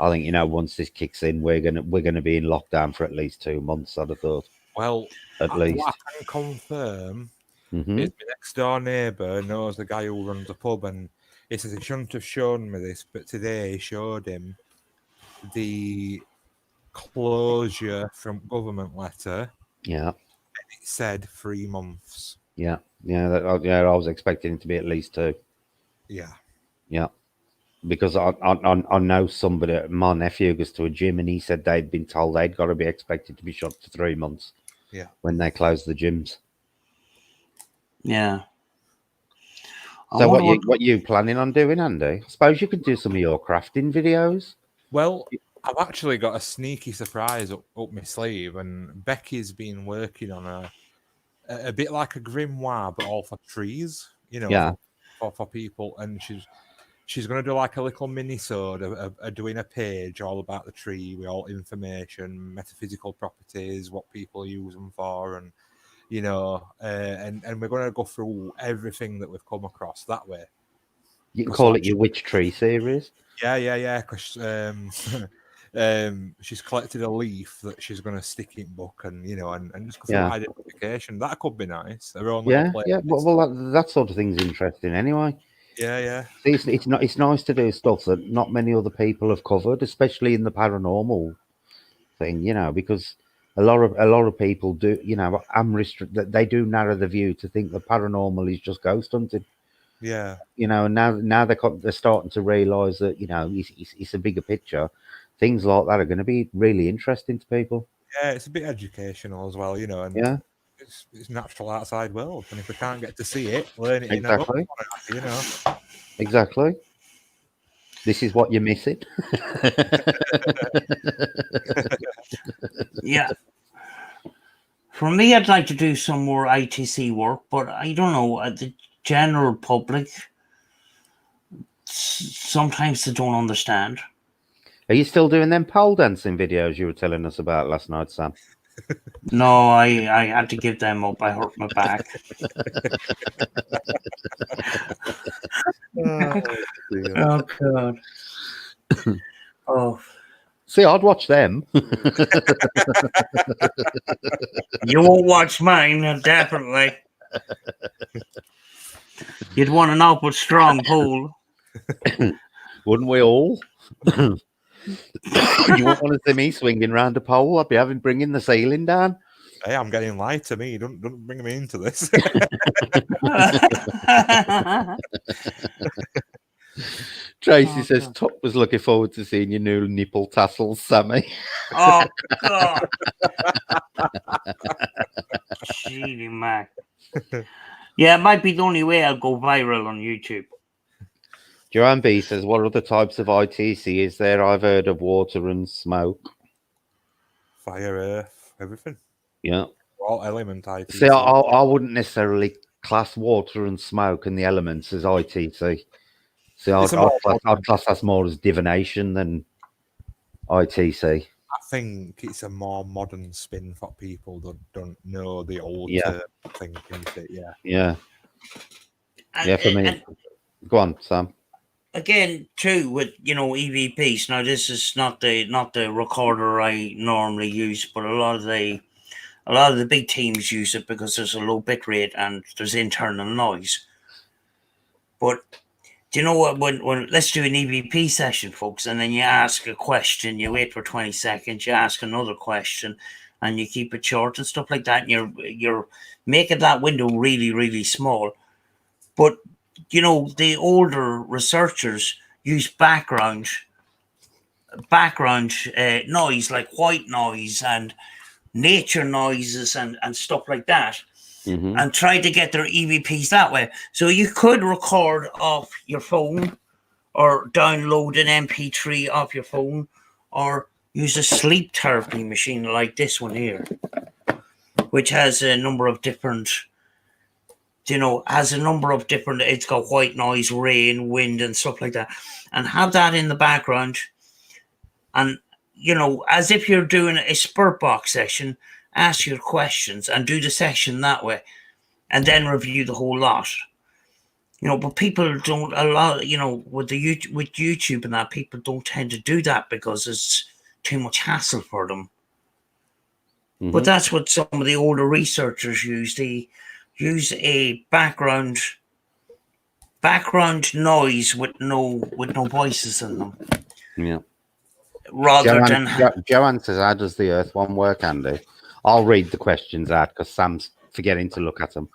I think, you know, once this kicks in, we're gonna be in lockdown for at least 2 months. I'd have thought. Well, at least. What I can confirm is my next door neighbour knows the guy who runs a pub, and he says he shouldn't have shown me this, but today he showed him the closure from government letter. Yeah. And it said 3 months. Yeah. I was expecting it to be at least 2. Yeah. Yeah. Because I know somebody, my nephew goes to a gym, and he said they'd been told they'd got to be expected to be shut for 3 months. Yeah. When they close the gyms. Yeah. So what you planning on doing, Andy? I suppose you could do some of your crafting videos. Well, I've actually got a sneaky surprise up my sleeve, and Becky's been working on a bit like a grimoire, but all for trees, you know, Yeah. for people. And she's going to do like a little mini-sode of doing a page all about the tree with all information, metaphysical properties, what people use them for, and you know, and we're going to go through everything that we've come across that way. You can call it your Witch Tree series. Yeah. Because she's collected a leaf that she's going to stick in book, and you know, and just go through identification. That could be nice. Yeah. Well, that sort of thing's interesting anyway. Yeah. See, it's nice to do stuff that not many other people have covered, especially in the paranormal thing. You know, because a lot of people do. You know, they do narrow the view to think the paranormal is just ghost hunting. Yeah. You know, and now they're starting to realise that, you know, it's a bigger picture. Things like that are going to be really interesting to people. Yeah, it's a bit educational as well, you know, and it's natural outside world. And if we can't get to see it, learn it Exactly. in a book, you know. Exactly. This is what you're missing. Yeah. For me, I'd like to do some more ITC work, but I don't know. The general public, sometimes they don't understand. Are you still doing them pole dancing videos you were telling us about last night, Sam? No, I had to give them up. I hurt my back. Oh God. Oh. See, I'd watch them. You won't watch mine, definitely. You'd want an awful strong pole. Wouldn't we all? You won't want to see me swinging round a pole. I'd be bringing the ceiling down. Hey, I'm getting lied to me. Don't bring me into this. Tracy says, Top was looking forward to seeing your new nipple tassels, Sammy. Oh, God. Gee, man. Yeah, it might be the only way I'll go viral on YouTube. Joanne B says, what other types of ITC is there? I've heard of water and smoke. Fire, earth, everything. Yeah. All element ITC. See, I wouldn't necessarily class water and smoke and the elements as ITC. See, I'd class that more as divination than ITC. I think it's a more modern spin for people that don't know the old thing, isn't it? Yeah. Yeah, for me. Go on, Sam. Again, too, with EVPs. Now, this is not the recorder I normally use, but a lot of the big teams use it because there's a low bit rate and there's internal noise. But do you know what? When let's do an EVP session, folks, and then you ask a question, you wait for 20 seconds, you ask another question, and you keep it short and stuff like that. And you're making that window really, really small. But the older researchers use background noise, like white noise and nature noises and stuff like that, and try to get their EVPs that way. So you could record off your phone or download an MP3 off your phone, or use a sleep therapy machine like this one here, which has a number of different, it's got white noise, rain, wind, and stuff like that, and have that in the background. And, as if you're doing a Spirit Box session, ask your questions and do the session that way, and then review the whole lot. But people don't with YouTube and that, people don't tend to do that because it's too much hassle for them. Mhm. But that's what some of the older researchers use. They use a background noise with no voices in them, Yeah. rather than Joanne says, "How does the Earth one work, Andy?" I'll read the questions out because Sam's forgetting to look at them.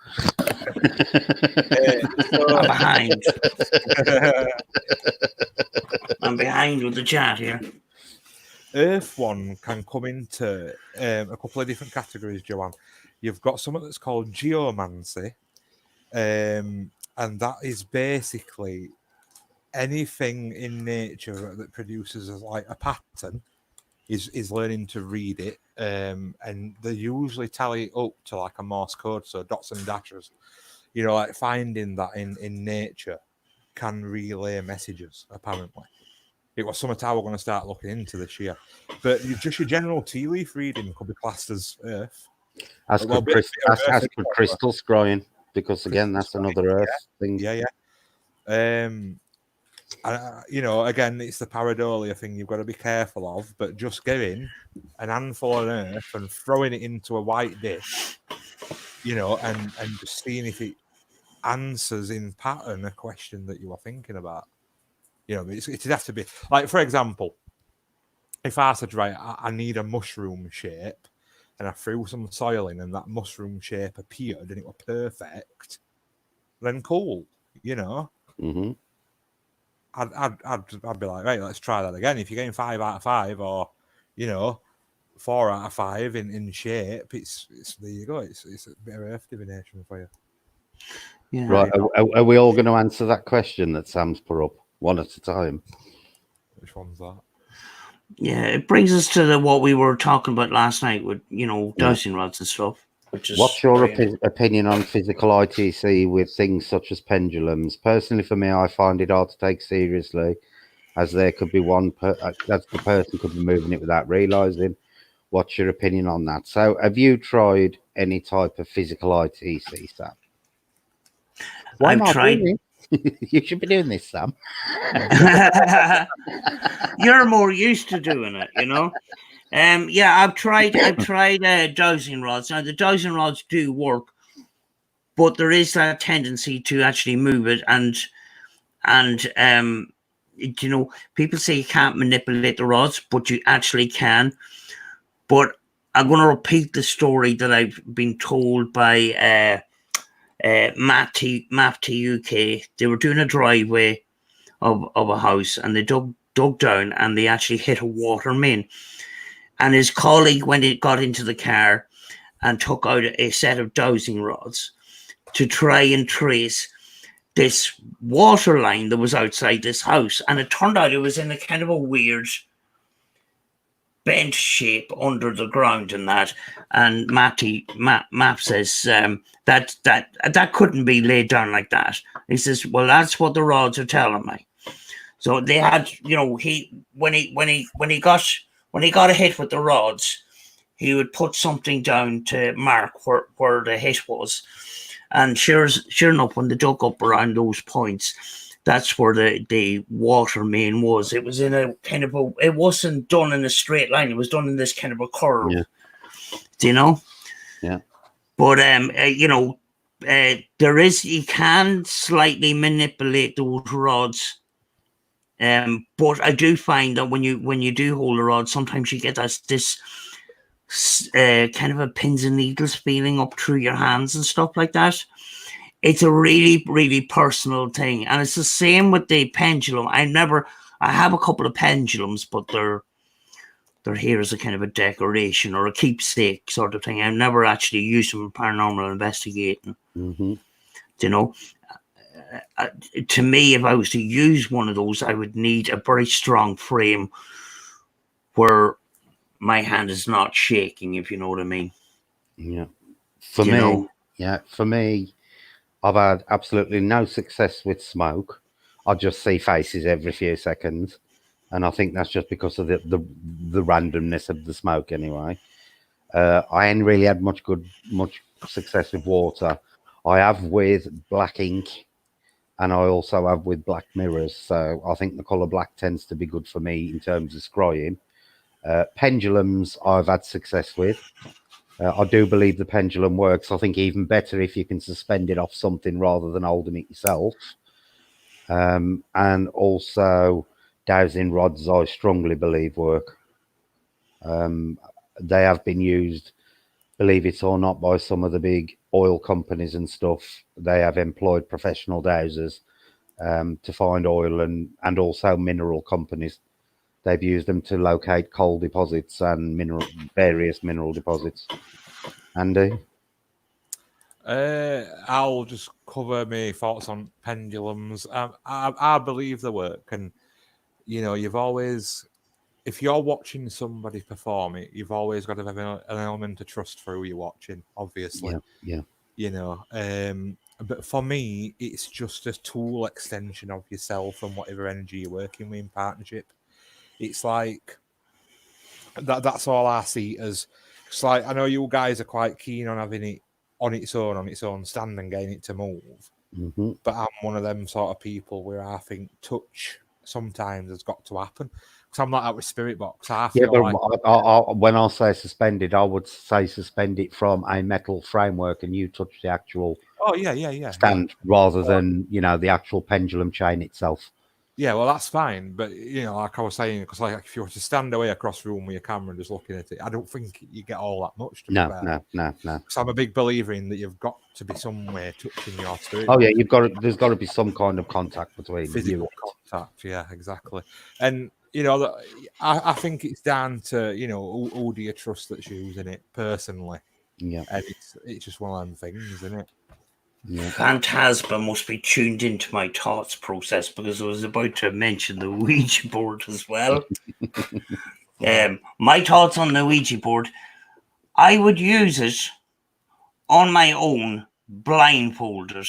I'm behind. I'm behind with the chat here. Earth one can come into a couple of different categories, Joanne. You've got something that's called geomancy, and that is basically anything in nature that produces like a pattern is learning to read it, and they usually tally it up to like a Morse code, so dots and dashes. Like finding that in nature can relay messages, apparently. It was something I was going to start looking into this year. But just your general tea leaf reading could be classed as Earth. As could crystal scrying, because again, that's another Earth thing. Yeah. Again, it's the pareidolia thing you've got to be careful of, but just getting an handful of Earth and throwing it into a white dish, and just seeing if it answers in pattern a question that you are thinking about. It'd have to be like, for example, if I said, right, I need a mushroom shape, and I threw some soil in and that mushroom shape appeared and it was perfect, then cool, Mm-hmm. I'd be like, right, let's try that again. If you're getting 5 out of 5 or 4 out of 5 in shape, it's there you go. It's a bit of Earth divination for you. Yeah. Right, are we all going to answer that question that Sam's put up one at a time? Which one's that? Yeah, it brings us to what we were talking about last night with dowsing rods and stuff. What's your opinion on physical ITC with things such as pendulums? Personally, for me, I find it hard to take seriously, as there could be that the person could be moving it without realizing. What's your opinion on that? So, have you tried any type of physical ITC, Sam? I've tried. You should be doing this, Sam. You're more used to doing it, Yeah, I've tried dowsing rods. Now the dowsing rods do work, but there is that tendency to actually move it, and people say you can't manipulate the rods, but you actually can. But I'm going to repeat the story that I've been told by Map to UK. They were doing a driveway of a house, and they dug down, and they actually hit a water main. And his colleague, when he got into the car and took out a set of dowsing rods to try and trace this water line that was outside this house, and it turned out it was in a kind of a weird bent shape under the ground, and that. And Map says that couldn't be laid down like that. He says, well, that's what the rods are telling me. So they had, when he got a hit with the rods, he would put something down to mark where the hit was. And sure enough, when they dug up around those points, that's where the water main was. It was in a kind of it wasn't done in a straight line. It was done in this kind of a curve. Yeah. Do you know? Yeah. But you can slightly manipulate those rods. But I do find that when you do hold a rod, sometimes you get this kind of a pins and needles feeling up through your hands and stuff like that. It's a really, really personal thing, and it's the same with the pendulum. I have a couple of pendulums, but they're here as a kind of a decoration or a keepsake sort of thing. I've never actually used them in paranormal investigating. Mm-hmm. To me, if I was to use one of those, I would need a very strong frame where my hand is not shaking, if you know what I mean. Yeah. For You me, know? for me, I've had absolutely no success with smoke. I just see faces every few seconds, and I think that's just because of the randomness of the smoke. Anyway, I ain't really had much success with water. I have with black ink, and I also have with black mirrors. So I think the color black tends to be good for me in terms of scrying. Pendulums I've had success with. I do believe the pendulum works. I think even better if you can suspend it off something rather than holding it yourself. And also, dowsing rods, I strongly believe work. They have been used, believe it or not, by some of the big oil companies and stuff. They have employed professional dowsers to find oil and also mineral companies. They've used them to locate coal deposits and various mineral deposits. Andy? I'll just cover my thoughts on pendulums. I believe they work, and you've always, if you're watching somebody perform it, you've always got to have an element of trust for who you're watching. Obviously, Yeah. But for me, it's just a tool extension of yourself and whatever energy you're working with in partnership. It's like that's all I see as. It's like, I know you guys are quite keen on having it on its own stand and getting it to move. Hmm. But I'm one of them sort of people where I think touch sometimes has got to happen. Because I'm not out with Spirit Box. I Yeah, feel but like when I say suspended, I would say suspend it from a metal framework, and you touch the actual oh yeah. stand rather than the actual pendulum chain itself. Yeah, well, that's fine. But, like I was saying, because like if you were to stand away across the room with your camera and just looking at it, I don't think you get all that much, to be No. fair. Because I'm a big believer in that you've got to be somewhere touching your Spirit Oh Box. yeah, there's got to be some kind of contact between you. Physical contact, yeah, exactly. And, I think it's down to, who do you trust that's using it personally? Yeah, And it's just one of them things, isn't it? yeah. Phantasma must be tuned into my thoughts process because I was about to mention the Ouija board as well. My thoughts on the Ouija board, I would use it on my own, blindfolded,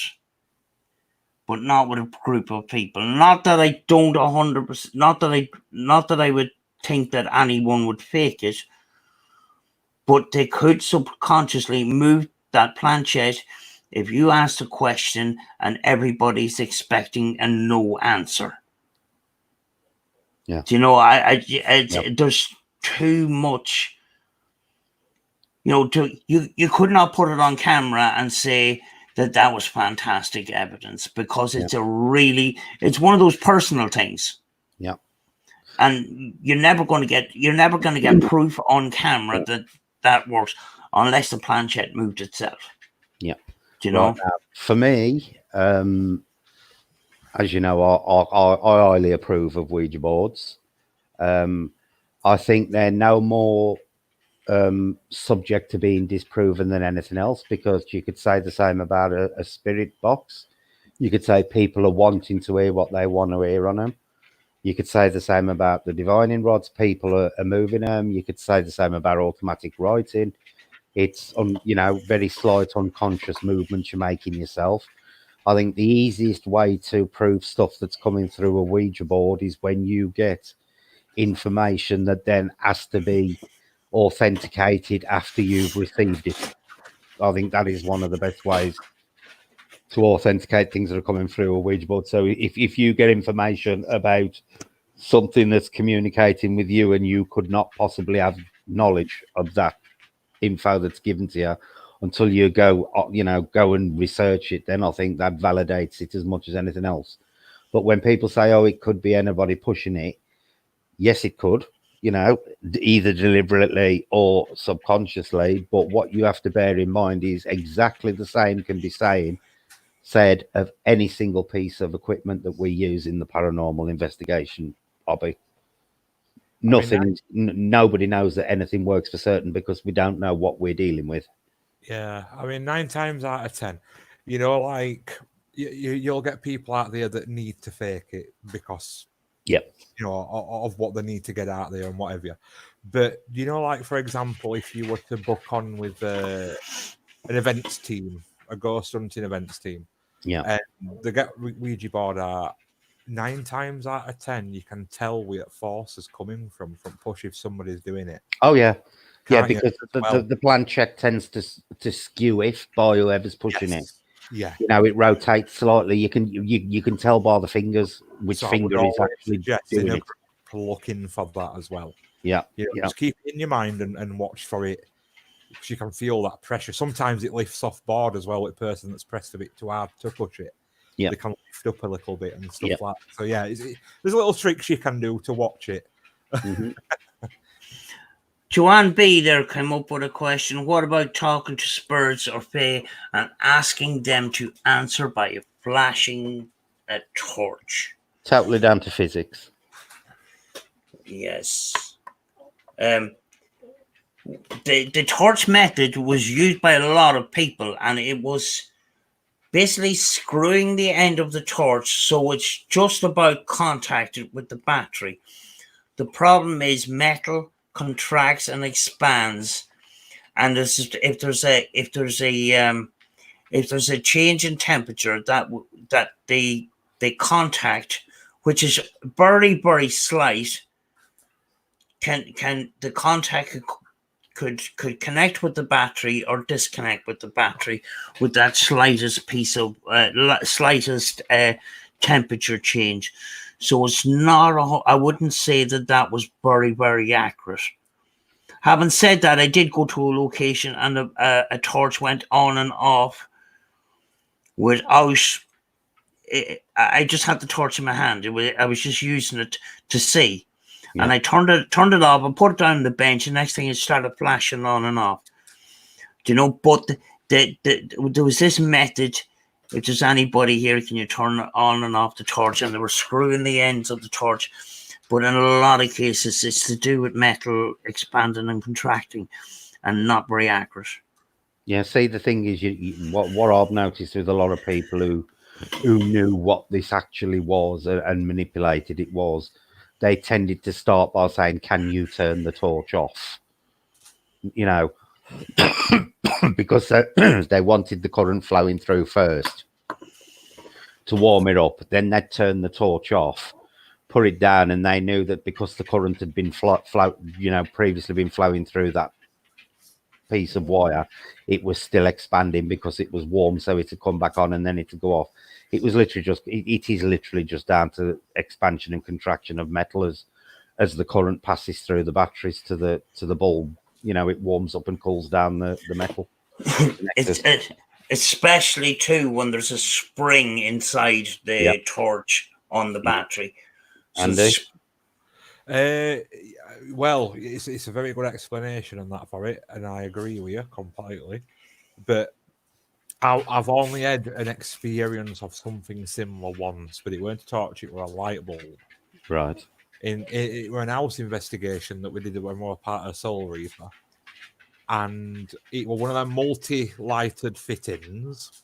but not with a group of people. Not that I don't 100%. Not that I would think that anyone would fake it, but they could subconsciously move that planchette if you asked a question and everybody's expecting a no answer. Yeah. Do you know? There's too much. You could not put it on camera and say that was fantastic evidence because it's it's one of those personal things. Yeah. And you're never going to get proof on camera that works unless the planchette moved itself. Yeah. Do you know? Right now, for me, as you know, I highly approve of Ouija boards. I think they're no more subject to being disproven than anything else, because you could say the same about a spirit box. You could say people are wanting to hear what they want to hear on them. You could say the same about the divining rods. People are moving them. You could say the same about automatic writing. It's very slight unconscious movements you're making yourself. I think the easiest way to prove stuff that's coming through a Ouija board is when you get information that then has to be authenticated after you've received it. I think that is one of the best ways to authenticate things that are coming through a Ouija board. So if you get information about something that's communicating with you and you could not possibly have knowledge of that info that's given to you until you go and research it, then I think that validates it as much as anything else. But when people say, oh, it could be anybody pushing it, yes, it could, either deliberately or subconsciously. But what you have to bear in mind is exactly the same can be said of any single piece of equipment that we use in the paranormal investigation hobby. Nobody knows that anything works for certain because we don't know what we're dealing with. Yeah, 9 times out of 10, like you'll get people out there that need to fake it because Yep. Of what they need to get out there and whatever. But like for example, if you were to book on with an events team, a ghost hunting events team, Yeah. and they get Ouija board art, 9 times out of 10 you can tell where force is coming from push if somebody's doing it. Oh yeah. Yeah, Can't you, because as well? the plan check tends to skew it by whoever's pushing it. Yeah. It rotates slightly. You can tell by the fingers which So I would finger is always actually suggest in doing a it. group looking for that as well. Yeah. Just keep it in your mind and watch for it, because you can feel that pressure. Sometimes it lifts off board as well with a person that's pressed a bit too hard to push it. Yeah. They can lift up a little bit and stuff Yeah. like that. So yeah, there's little tricks you can do to watch it. Mm-hmm. Joanne B there came up with a question. What about talking to spirits or fae and asking them to answer by flashing a torch? Totally down to physics. Yes. The torch method was used by a lot of people, and it was basically screwing the end of the torch so it's just about contacted with the battery. The problem is metal contracts and expands, and if there's a change in temperature that the contact, which is very slight, can the contact could connect with the battery or disconnect with the battery with that slightest piece of slightest temperature change. So it's not I wouldn't say that was very accurate. Having said that, I did go to a location and a torch went on and off without. I just had the torch in my hand. I was just using it to see. Yeah. And I turned it off and put it down on the bench. And next thing it started flashing on and off. But there was this method. If there's anybody here, can you turn on and off the torch? And they were screwing the ends of the torch. But in a lot of cases, it's to do with metal expanding and contracting, and not very accurate. Yeah. See, the thing is, what I've noticed with a lot of people who knew what this actually was and manipulated it was, they tended to start by saying, "Can you turn the torch off?" Because they wanted the current flowing through first to warm it up. Then they'd turn the torch off, put it down, and they knew that because the current had been previously been flowing through that piece of wire, it was still expanding because it was warm, so it would come back on and then it would go off. It was literally it is literally just down to expansion and contraction of metal as the current passes through the batteries to the bulb. It warms up and cools down the metal. Especially too when there's a spring inside the torch on the battery. Andy? Well, it's a very good explanation on that for it, and I agree with you completely. But I've only had an experience of something similar once, but it weren't a torch; it were a light bulb. Right. It were an house investigation that we did when we were part of Soul Reaper, and it was one of them multi-lighted fittings.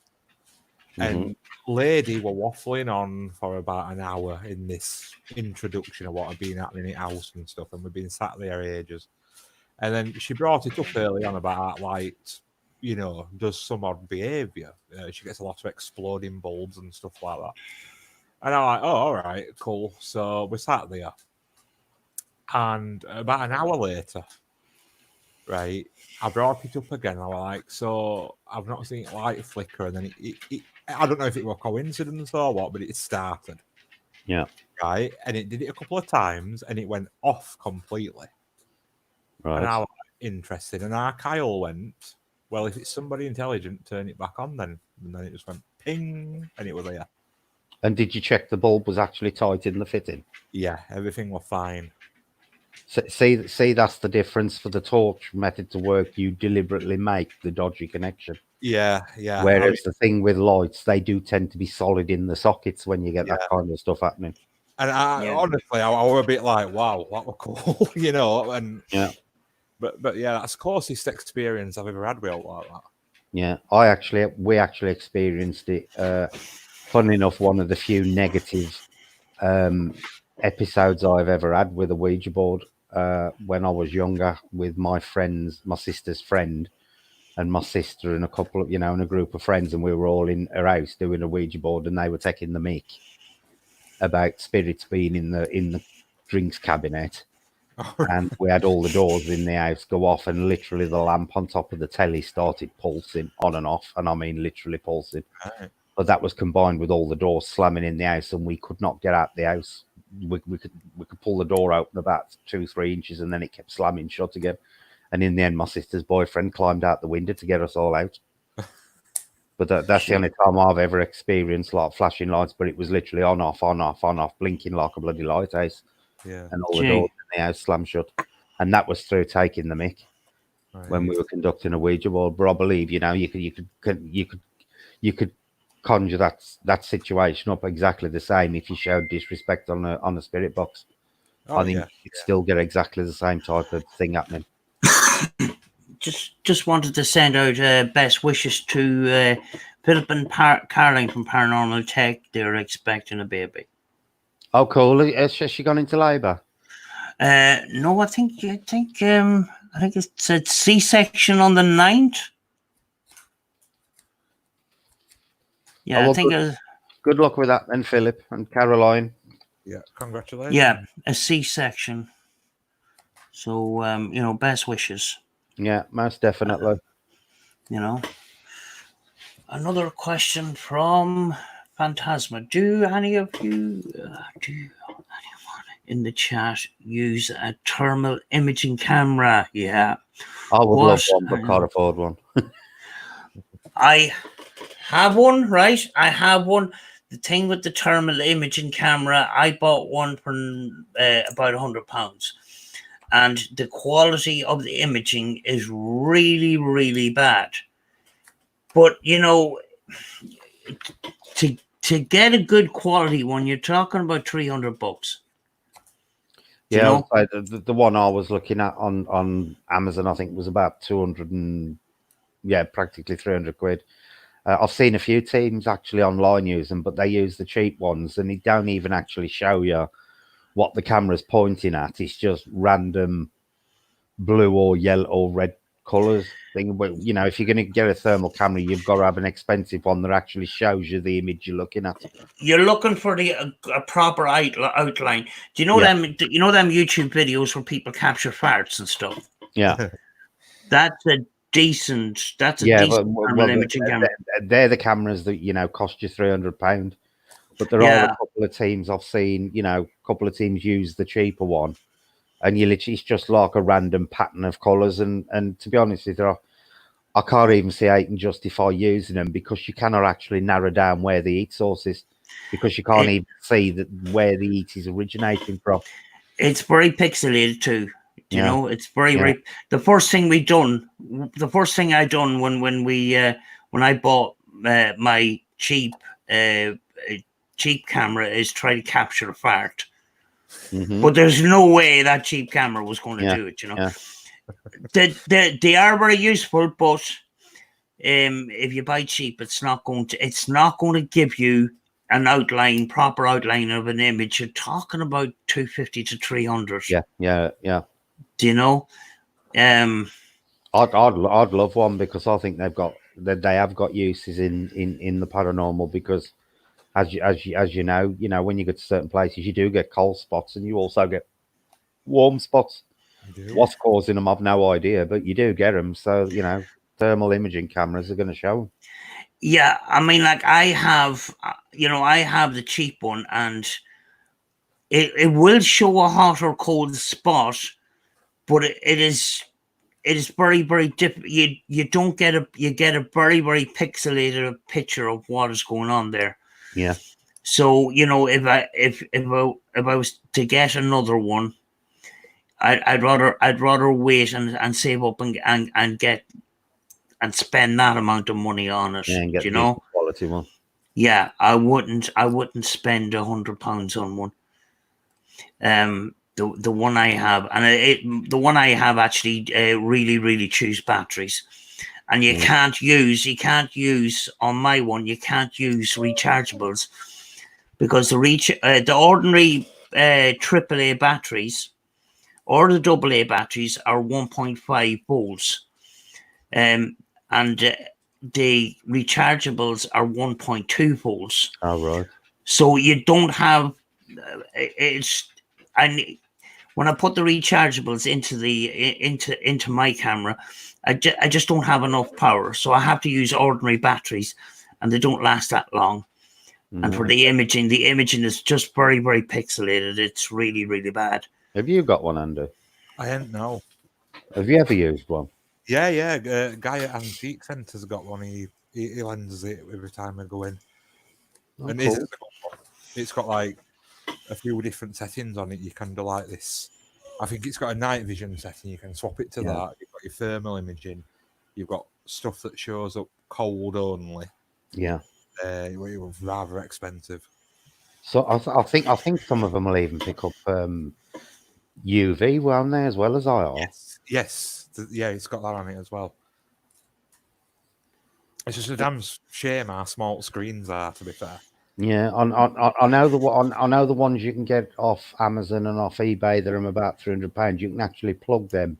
And lady were waffling on for about an hour in this introduction of what had been happening in house and stuff, and we've been sat there ages. And then she brought it up early on about does some odd behaviour. She gets a lot of exploding bulbs and stuff like that. And I'm like, oh, all right, cool. So we sat there, and about an hour later, right, I brought it up again. I was like, so I've not seen it light flicker, and then it I don't know if it was coincidence or what, but it started. Yeah. Right, and it did it a couple of times, and it went off completely. Right. And I was interested, and our Kyle went, well, if it's somebody intelligent, turn it back on then. And then it just went ping, and it was there. And did you check the bulb was actually tight in the fitting? Yeah, everything was fine. So, see, that's the difference for the torch method to work. You deliberately make the dodgy connection. Yeah. Whereas the thing with lights, they do tend to be solid in the sockets when you get that kind of stuff happening. And honestly, I was a bit like, wow, that was cool, and yeah. But yeah, that's the closest experience I've ever had with it like that. Yeah, we actually experienced it. Funnily enough, one of the few negative episodes I've ever had with a Ouija board. When I was younger, with my friends, my sister's friend, and my sister and a couple of, and a group of friends, and we were all in her house doing a Ouija board, and they were taking the mick about spirits being in the drinks cabinet, and we had all the doors in the house go off, and literally the lamp on top of the telly started pulsing on and off, and I mean literally pulsing. Right. But that was combined with all the doors slamming in the house, and we could not get out the house. We could pull the door open about 2-3 inches, and then it kept slamming shut again. And in the end, my sister's boyfriend climbed out the window to get us all out. But that's the only time I've ever experienced like flashing lights. But it was literally on, off, on, off, on, off, blinking like a bloody lighthouse. Yeah. And all the doors in the house slammed shut. And that was through taking the mick when we were conducting a Ouija board. But I believe, you could conjure that situation up exactly the same if you showed disrespect on a spirit box. I think you'd still get exactly the same type of thing happening. Just wanted to send out best wishes to Philip and Caroline from Paranormal Tech. They're expecting a baby. Oh, cool. Has she gone into labour? No, I think it said C-section on the 9th. Yeah, well, I think good luck with that then, Philip and Caroline. Yeah, congratulations. Yeah, a C-section. So, best wishes. Yeah, most definitely. Another question from Phantasma. Do any of you, in the chat, use a thermal imaging camera? Yeah. I would love one, but can't afford one. I have one, right? I have one. The thing with the thermal imaging camera, I bought one for about £100. And the quality of the imaging is really, really bad. But, to get a good quality one, you're talking about $300. Yeah, the one I was looking at on Amazon, I think was about 200 and practically 300 quid. I've seen a few teams actually online use them, but they use the cheap ones, and it don't even actually show you what the camera's pointing at. It's just random blue or yellow or red colors thing. If you're going to get a thermal camera, you've got to have an expensive one that actually shows you the image you're looking at. You're looking for a proper outline. Do you know them? You know them YouTube videos where people capture farts and stuff? Yeah, that's a decent. That's a decent imaging camera. They're the cameras that cost you £300. But there are a couple of teams I've seen. A couple of teams use the cheaper one, and it's just like a random pattern of colours. And to be honest with you, I can't even see how you can justify using them, because you cannot actually narrow down where the heat source is, because you can't even see where the heat is originating from. It's very pixelated too. It's very. The first thing I done when I bought my cheap camera is try to capture a fart. Mm-hmm. But there's no way that cheap camera was going to do it. They are very useful, but if you buy cheap, it's not going to give you an proper outline of an image. You're talking about 250 to 300. Yeah. Do you know? I'd love one, because I think they have got uses in the paranormal, because as you know, when you go to certain places, you do get cold spots, and you also get warm spots. What's causing them, I've no idea, but you do get them. So thermal imaging cameras are going to show them. Yeah, I mean, like I have the cheap one, and it will show a hot or cold spot, but it is very, very different. You get a very, very pixelated picture of what is going on there. Yeah. So if I was to get another one, I'd rather wait and save up and get and spend that amount of money on it. Yeah, and get the quality one. Yeah, I wouldn't spend £100 on one. The one I have, and the one I have actually really, really chews batteries, and you can't use on my one. You can't use rechargeables, because the ordinary AAA batteries or the AA batteries are 1.5 volts, and the rechargeables are 1.2 volts. Oh, right. So you don't have it's and when I put the rechargeables into my camera, I just don't have enough power, so I have to use ordinary batteries, and they don't last that long. And for the imaging is just very, very pixelated. It's really, really bad. Have you got one, Andy? I don't know. Have you ever used one? Yeah. Guy at Antique Centre's got one. He lenses it every time I go in. Oh, And cool. it's got like a few different settings on it. You can do like this. I think it's got a night vision setting. You can swap it to that. You've got your thermal imaging. You've got stuff that shows up cold only. Yeah. It was rather expensive. So I think some of them will even pick up UV, won't they, as well as IR? Yes. Yeah, it's got that on it as well. It's just a damn shame how small screens are, to be fair. Yeah, I know I know the ones you can get off Amazon and off eBay. They're about £300. You can actually plug them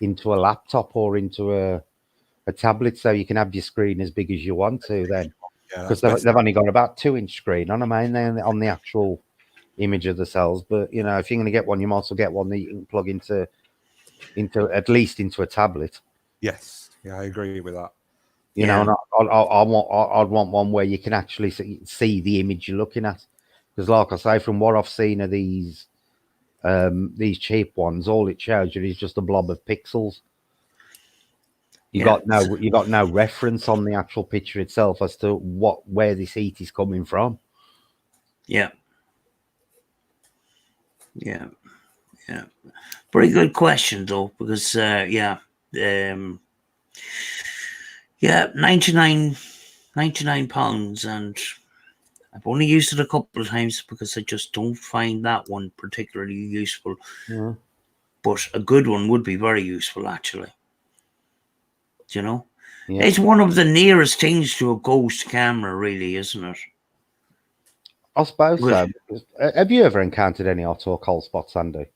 into a laptop or into a tablet, so you can have your screen as big as you want to. Then, because they've only got about 2-inch screen on them, ain't they, on the actual image of the cells. But you know, if you're going to get one, you might as well get one that you can plug into at least into a tablet. Yes, yeah, I agree with that. You know, and I'd want one where you can actually see the image you're looking at, because, like I say, from what I've seen of these cheap ones, all it shows you is just a blob of pixels. You got no reference on the actual picture itself as to where this heat is coming from. Yeah. Very good question, though, because 99 pounds, and I've only used it a couple of times because I just don't find that one particularly useful. Yeah. But a good one would be very useful, actually. You know, Yeah. it's one of the nearest things to a ghost camera, really, isn't it? I suppose so. Have you ever encountered any hot or cold spots, Andy?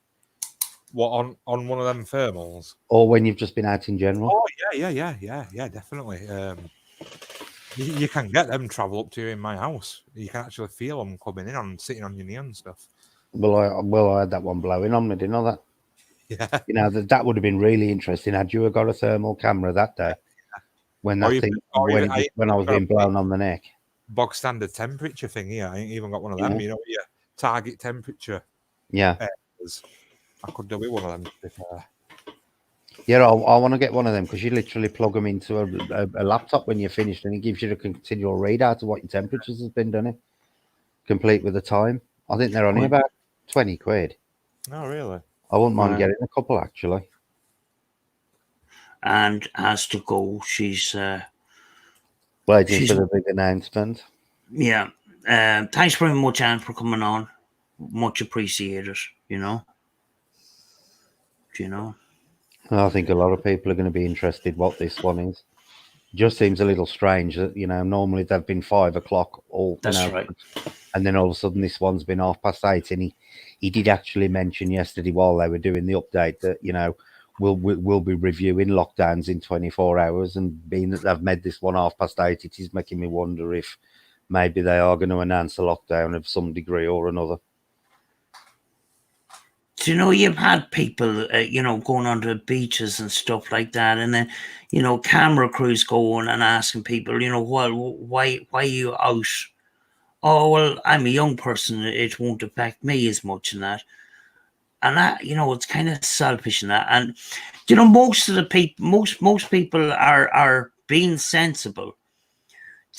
What, on one of them thermals? Or when you've just been out in general? Oh, yeah, definitely. You can get them travel up to you in my house. You can actually feel them coming in on sitting on your knee and stuff. Well, I had that one blowing on me, didn't I? That. Yeah. You know, that would have been really interesting had you got a thermal camera that day when that when I was being blown on the neck. Bog standard temperature thing here. I ain't even got one of them. Yeah. You know, your target temperature. Yeah. I could do with one of them, to be fair. Yeah, I want to get one of them because you literally plug them into a laptop when you're finished, and it gives you a continual readout of what your temperatures has been, doesn't it? Complete with the time. I think they're only about 20 quid. Oh, really? I wouldn't mind getting a couple, actually. And as to go, she's waiting for the big announcement. Yeah. Thanks very much, Anne, for coming on. Much appreciated, you know. I think a lot of people are going to be interested what this one is. Just seems a little strange that, you know, normally they've been 5 o'clock all. That's right. And then all of a sudden this one's been 8:30, and he did actually mention yesterday while they were doing the update that, you know, we'll be reviewing lockdowns in 24 hours, and being that they've made this one 8:30, it is making me wonder if maybe they are going to announce a lockdown of some degree or another. Do you know, you've had people, going onto beaches and stuff like that, and then, camera crews going and asking people, why are you out? Oh, well, I'm a young person. It won't affect me as much in that. And that, it's kind of selfish in that. And, most of the people, most people are being sensible.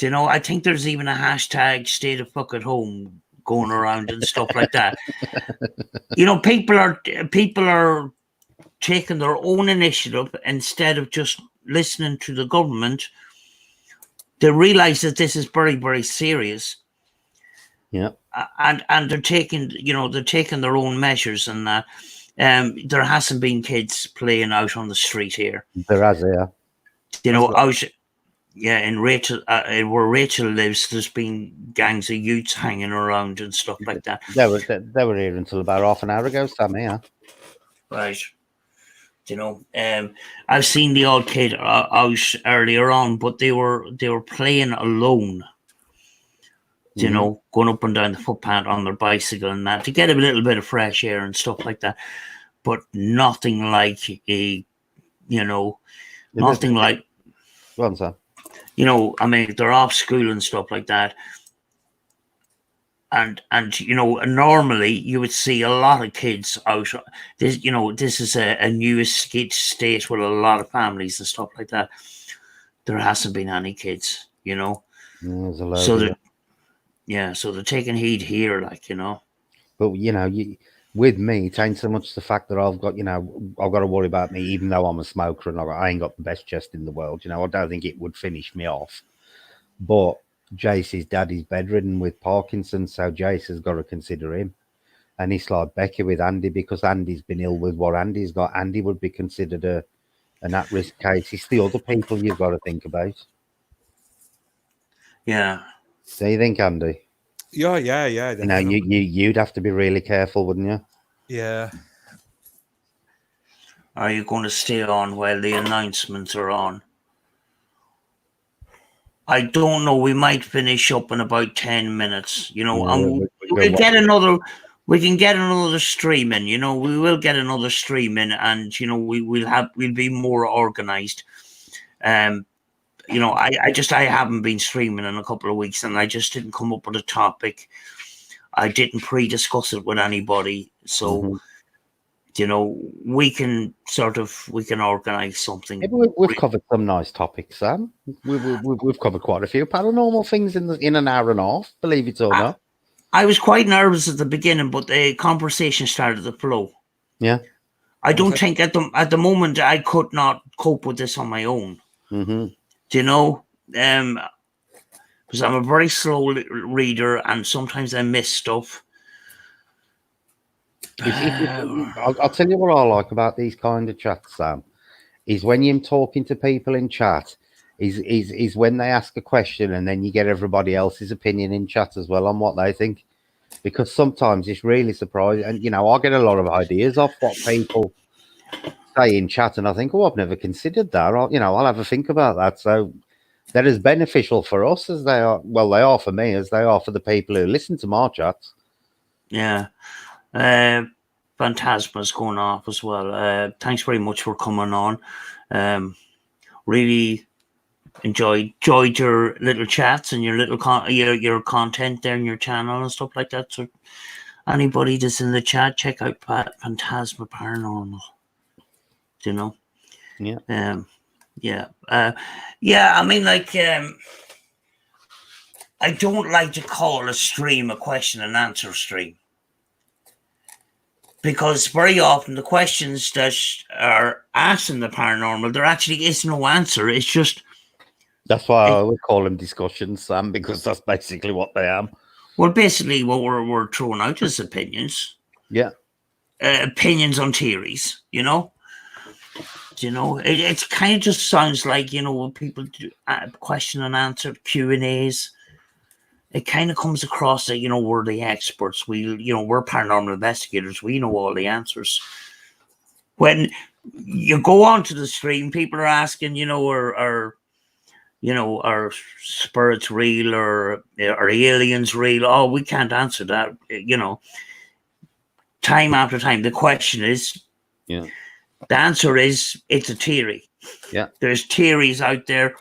I think there's even a hashtag stay the fuck at home going around and stuff like that. People are taking their own initiative instead of just listening to the government. They realize that this is very, very serious. Yeah. And they're taking their own measures, and that there hasn't been kids playing out on the street here. There has, yeah. Yeah, in Rachel, where Rachel lives, there's been gangs of youths hanging around and stuff like that. They were here until about half an hour ago, Sam. Here. Right. I've seen the odd kid out earlier on, but they were playing alone. Going up and down the footpath on their bicycle and that to get a little bit of fresh air and stuff like that. But nothing like nothing like. Go on, Sam. I mean, they're off school and stuff like that. And normally you would see a lot of kids out. This is a new state with a lot of families and stuff like that. There hasn't been any kids, There's a load so of so they're taking heed here, But with me, it ain't so much the fact that I've got to worry about me, even though I'm a smoker and I ain't got the best chest in the world. I don't think it would finish me off. But Jace's dad is bedridden with Parkinson's, so Jace has got to consider him. And it's like Becky with Andy, because Andy's been ill with what Andy's got. Andy would be considered an at-risk case. It's the other people you've got to think about. Yeah. Do you think, Andy? Yeah. Definitely. You'd have to be really careful, wouldn't you? Yeah. Are you going to stay on while the announcements are on? I don't know. We might finish up in about 10 minutes. And we get another. We can get another stream in. We will get another stream in, and we'll be more organized. I haven't been streaming in a couple of weeks, and I just didn't come up with a topic. I didn't pre-discuss it with anybody, so we can organize something. We've covered some nice topics, Sam. We've covered quite a few paranormal things in an hour and a half, believe it or not. I was quite nervous at the beginning, but the conversation started to flow. Yeah. I don't think at the moment I could not cope with this on my own. Mm-hmm. Because I'm a very slow reader and sometimes I miss stuff. I'll tell you what I like about these kind of chats, Sam, is when you're talking to people in chat, is when they ask a question and then you get everybody else's opinion in chat as well on what they think. Because sometimes it's really surprising. And, I get a lot of ideas off what people say in chat, and I think, I've never considered that. I'll have a think about that. So that is beneficial for us as they are. Well, they are for me as they are for the people who listen to my chats. Yeah. Phantasma's going off as well. Thanks very much for coming on. Really enjoyed your little chats and your little your content there in your channel and stuff like that. So anybody that's in the chat, check out Phantasma Paranormal. Yeah. I mean, I don't like to call a stream a question and answer stream, because very often the questions that are asked in the paranormal, there actually is no answer. It's just. That's why I would call them discussions, Sam, because that's basically what they are. Well, basically what we're throwing out is opinions. Yeah. Opinions on theories, it kind of just sounds like, when people do question and answer Q&As, it kind of comes across that, we're the experts. We're paranormal investigators. We know all the answers. When you go onto the stream, people are asking, are spirits real or are aliens real? Oh, we can't answer that. Time after time, the question is, the answer is it's a theory. Yeah. There's theories out there.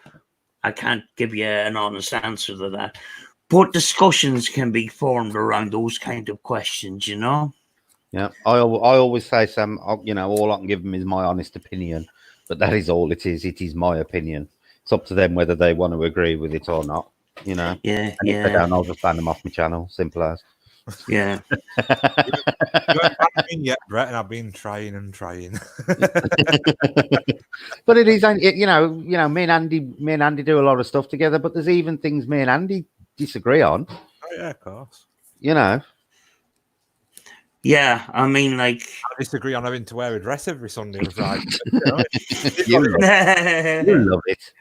I can't give you an honest answer to that. But discussions can be formed around those kind of questions, Yeah. I always say, Sam, all I can give them is my honest opinion. But that is all it is. It is my opinion. It's up to them whether they want to agree with it or not, Yeah. And if they don't, I'll just ban them off my channel. Simple as. Yeah. You haven't banned me yet, Brett, and I've been trying and trying. But it is, me and Andy do a lot of stuff together. But there's even things me and Andy disagree on. Oh yeah, of course. Yeah, Yeah, I mean, like, I disagree on having to wear a dress every Sunday and Friday. You love, you love it.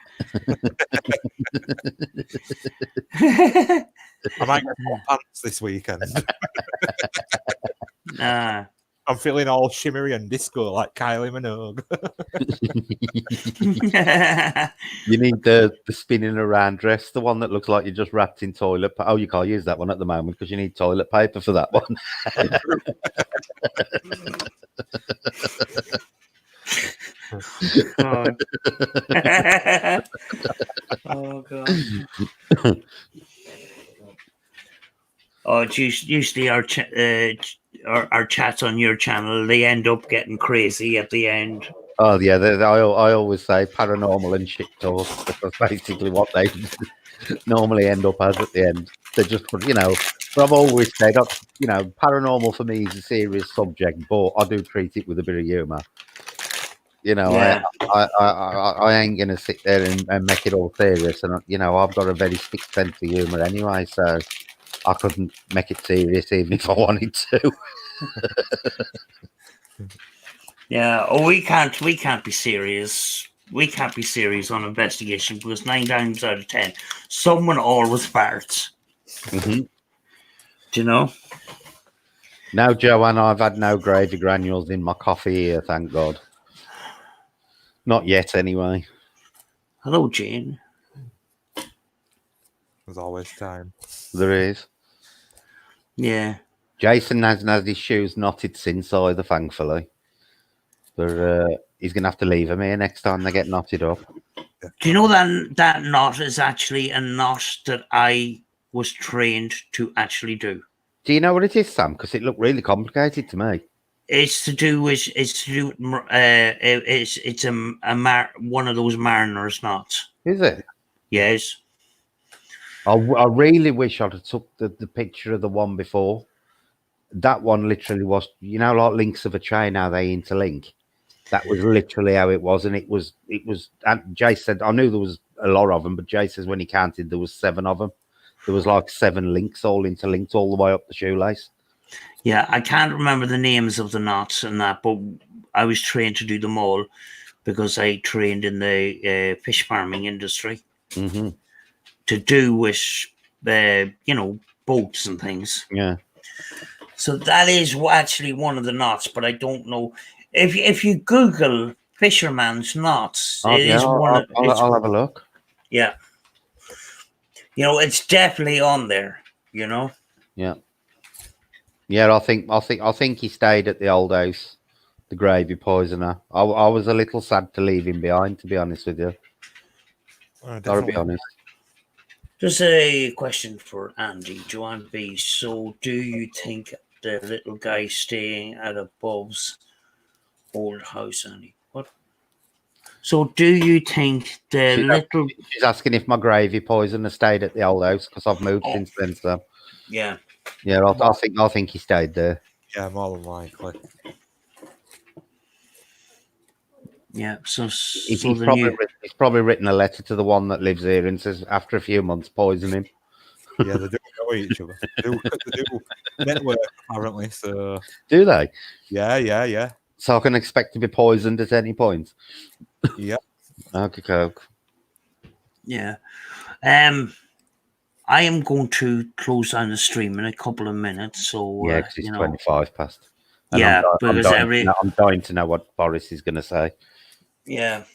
I might get more pants this weekend. nah. I'm feeling all shimmery and disco like Kylie Minogue. You need the spinning around dress, the one that looks like you're just wrapped in toilet. Oh, you can't use that one at the moment because you need toilet paper for that one. Oh god. Oh, usually our chats on your channel, they end up getting crazy at the end. Oh yeah, I always say paranormal and shit talk. That's basically what they normally end up as at the end. They're just, you know. But I've always said, you know, paranormal for me is a serious subject, but I do treat it with a bit of humour. You know, Yeah. I ain't gonna sit there and make it all serious, and you know, I've got a very thick sense of humour anyway, so I couldn't make it serious even if I wanted to. Yeah. Oh, we can't be serious. We can't be serious on investigation because 9 times out of 10, someone always farts. Mm-hmm. Do you know? No, Joanne, I've had no gravy granules in my coffee here, thank God. Not yet, anyway. Hello, Jane. There's always time. There is. Yeah. Jason hasn't had his shoes knotted since either, thankfully. But he's going to have to leave them here next time they get knotted up. Do you know that knot is actually a knot that I was trained to actually do? Do you know what it is, Sam? Because it looked really complicated to me. It's to do with it's one of those mariners knots. Is it? Yes. I really wish I'd have took the picture of the one before. That one literally was, you know, like links of a chain, how they interlink. That was literally how it was, and it was. And Jay said, I knew there was a lot of them, but Jay says when he counted, there was 7 of them. There was like 7 links, all interlinked all the way up the shoelace. Yeah, I can't remember the names of the knots and that, but I was trained to do them all because I trained in the fish farming industry Mm-hmm. to do with, boats and things. Yeah. So that is actually one of the knots, but I don't know. If you Google fisherman's knots, I'll have a look. Yeah. It's definitely on there, Yeah. Yeah, I think he stayed at the old house, the gravy poisoner. I was a little sad to leave him behind, to be honest with you. Gotta be honest. Just a question for Andy, Joanne B. So, do you think the little guy staying at Bob's old house, Andy? What? So, do you think She's asking if my gravy poisoner stayed at the old house because I've moved since then. So yeah, I think he stayed there. Yeah, more than likely. Yeah, He's probably written a letter to the one that lives here and says after a few months poison him. Yeah, they do know each other. They do network apparently. So do they? Yeah. So I can expect to be poisoned at any point. Yeah. Okay, Coke. Yeah. I am going to close down the stream in a couple of minutes. So yeah, because it's 25 past. And yeah, I'm dying to know what Boris is going to say. Yeah,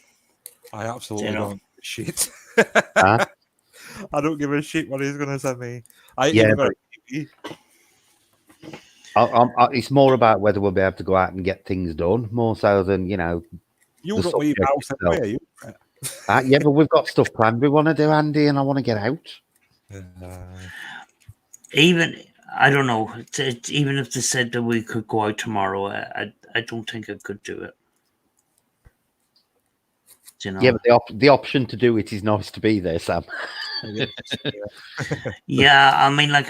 I absolutely don't give a shit. Huh? I don't give a shit what he's going to say me. It's more about whether we'll be able to go out and get things done, more so than You don't leave the house anyway, you? Yeah, but we've got stuff planned we want to do, Andy, and I want to get out. Even I don't know. Even if they said that we could go out tomorrow, I don't think I could do it. Yeah, but the option to do it is nice to be there, Sam. Yeah, I mean, like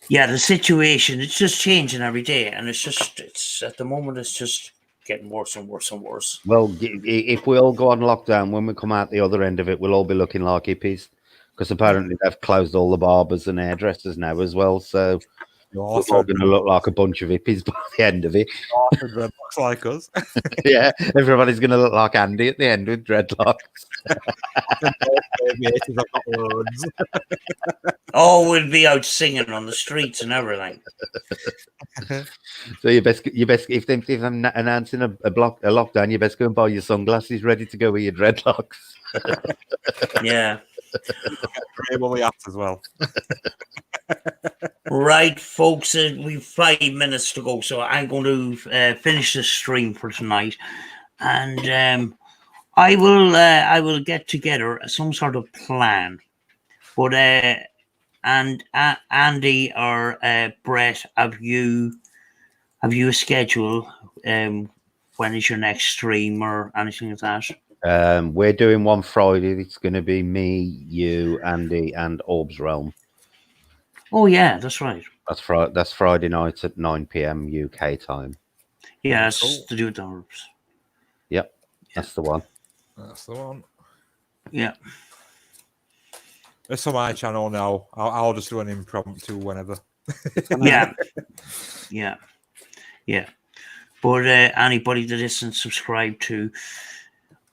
the situation, it's just changing every day, and it's at the moment it's just getting worse and worse and worse. Well, if we all go on lockdown, when we come out the other end of it, we'll all be looking like hippies because apparently they've closed all the barbers and hairdressers now as well. So we're all Awesome. going to look like a bunch of hippies by the end of it. Looks like us. Yeah, everybody's going to look like Andy at the end with dreadlocks. I've got loads. Oh, we'll be out singing on the streets and everything. So you best if I'm announcing a lockdown, you best go and buy your sunglasses ready to go with your dreadlocks. Yeah. Grey hats as well. Right, folks, we've 5 minutes to go, so I'm going to finish the stream for tonight, and I will get together some sort of plan. But and Andy or Brett, have you a schedule? When is your next stream or anything like that? We're doing one Friday. It's going to be me, you, Andy, and Orbs Realm. Oh yeah, that's right. That's Friday night at 9 p.m. UK time. Yeah, that's to do with the Orbs. Yep, that's the one. That's the one. Yeah. It's on my channel now. I'll just do an impromptu whenever. Yeah. Yeah. Yeah. But anybody that isn't subscribed to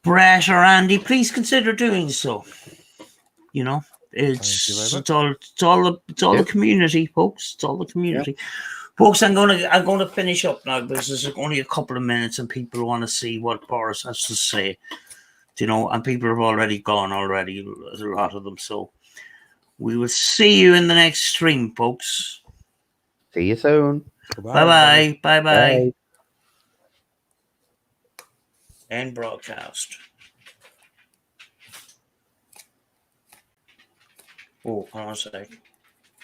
Brett or Andy, please consider doing so. You know, it's all the community, folks. It's all the community. Folks, I'm gonna finish up now because there's only a couple of minutes and people want to see what Boris has to say. You know, and people have already gone already, a lot of them. So we will see you in the next stream, folks. See you soon. Bye bye. End broadcast. Oh, hold on a sec.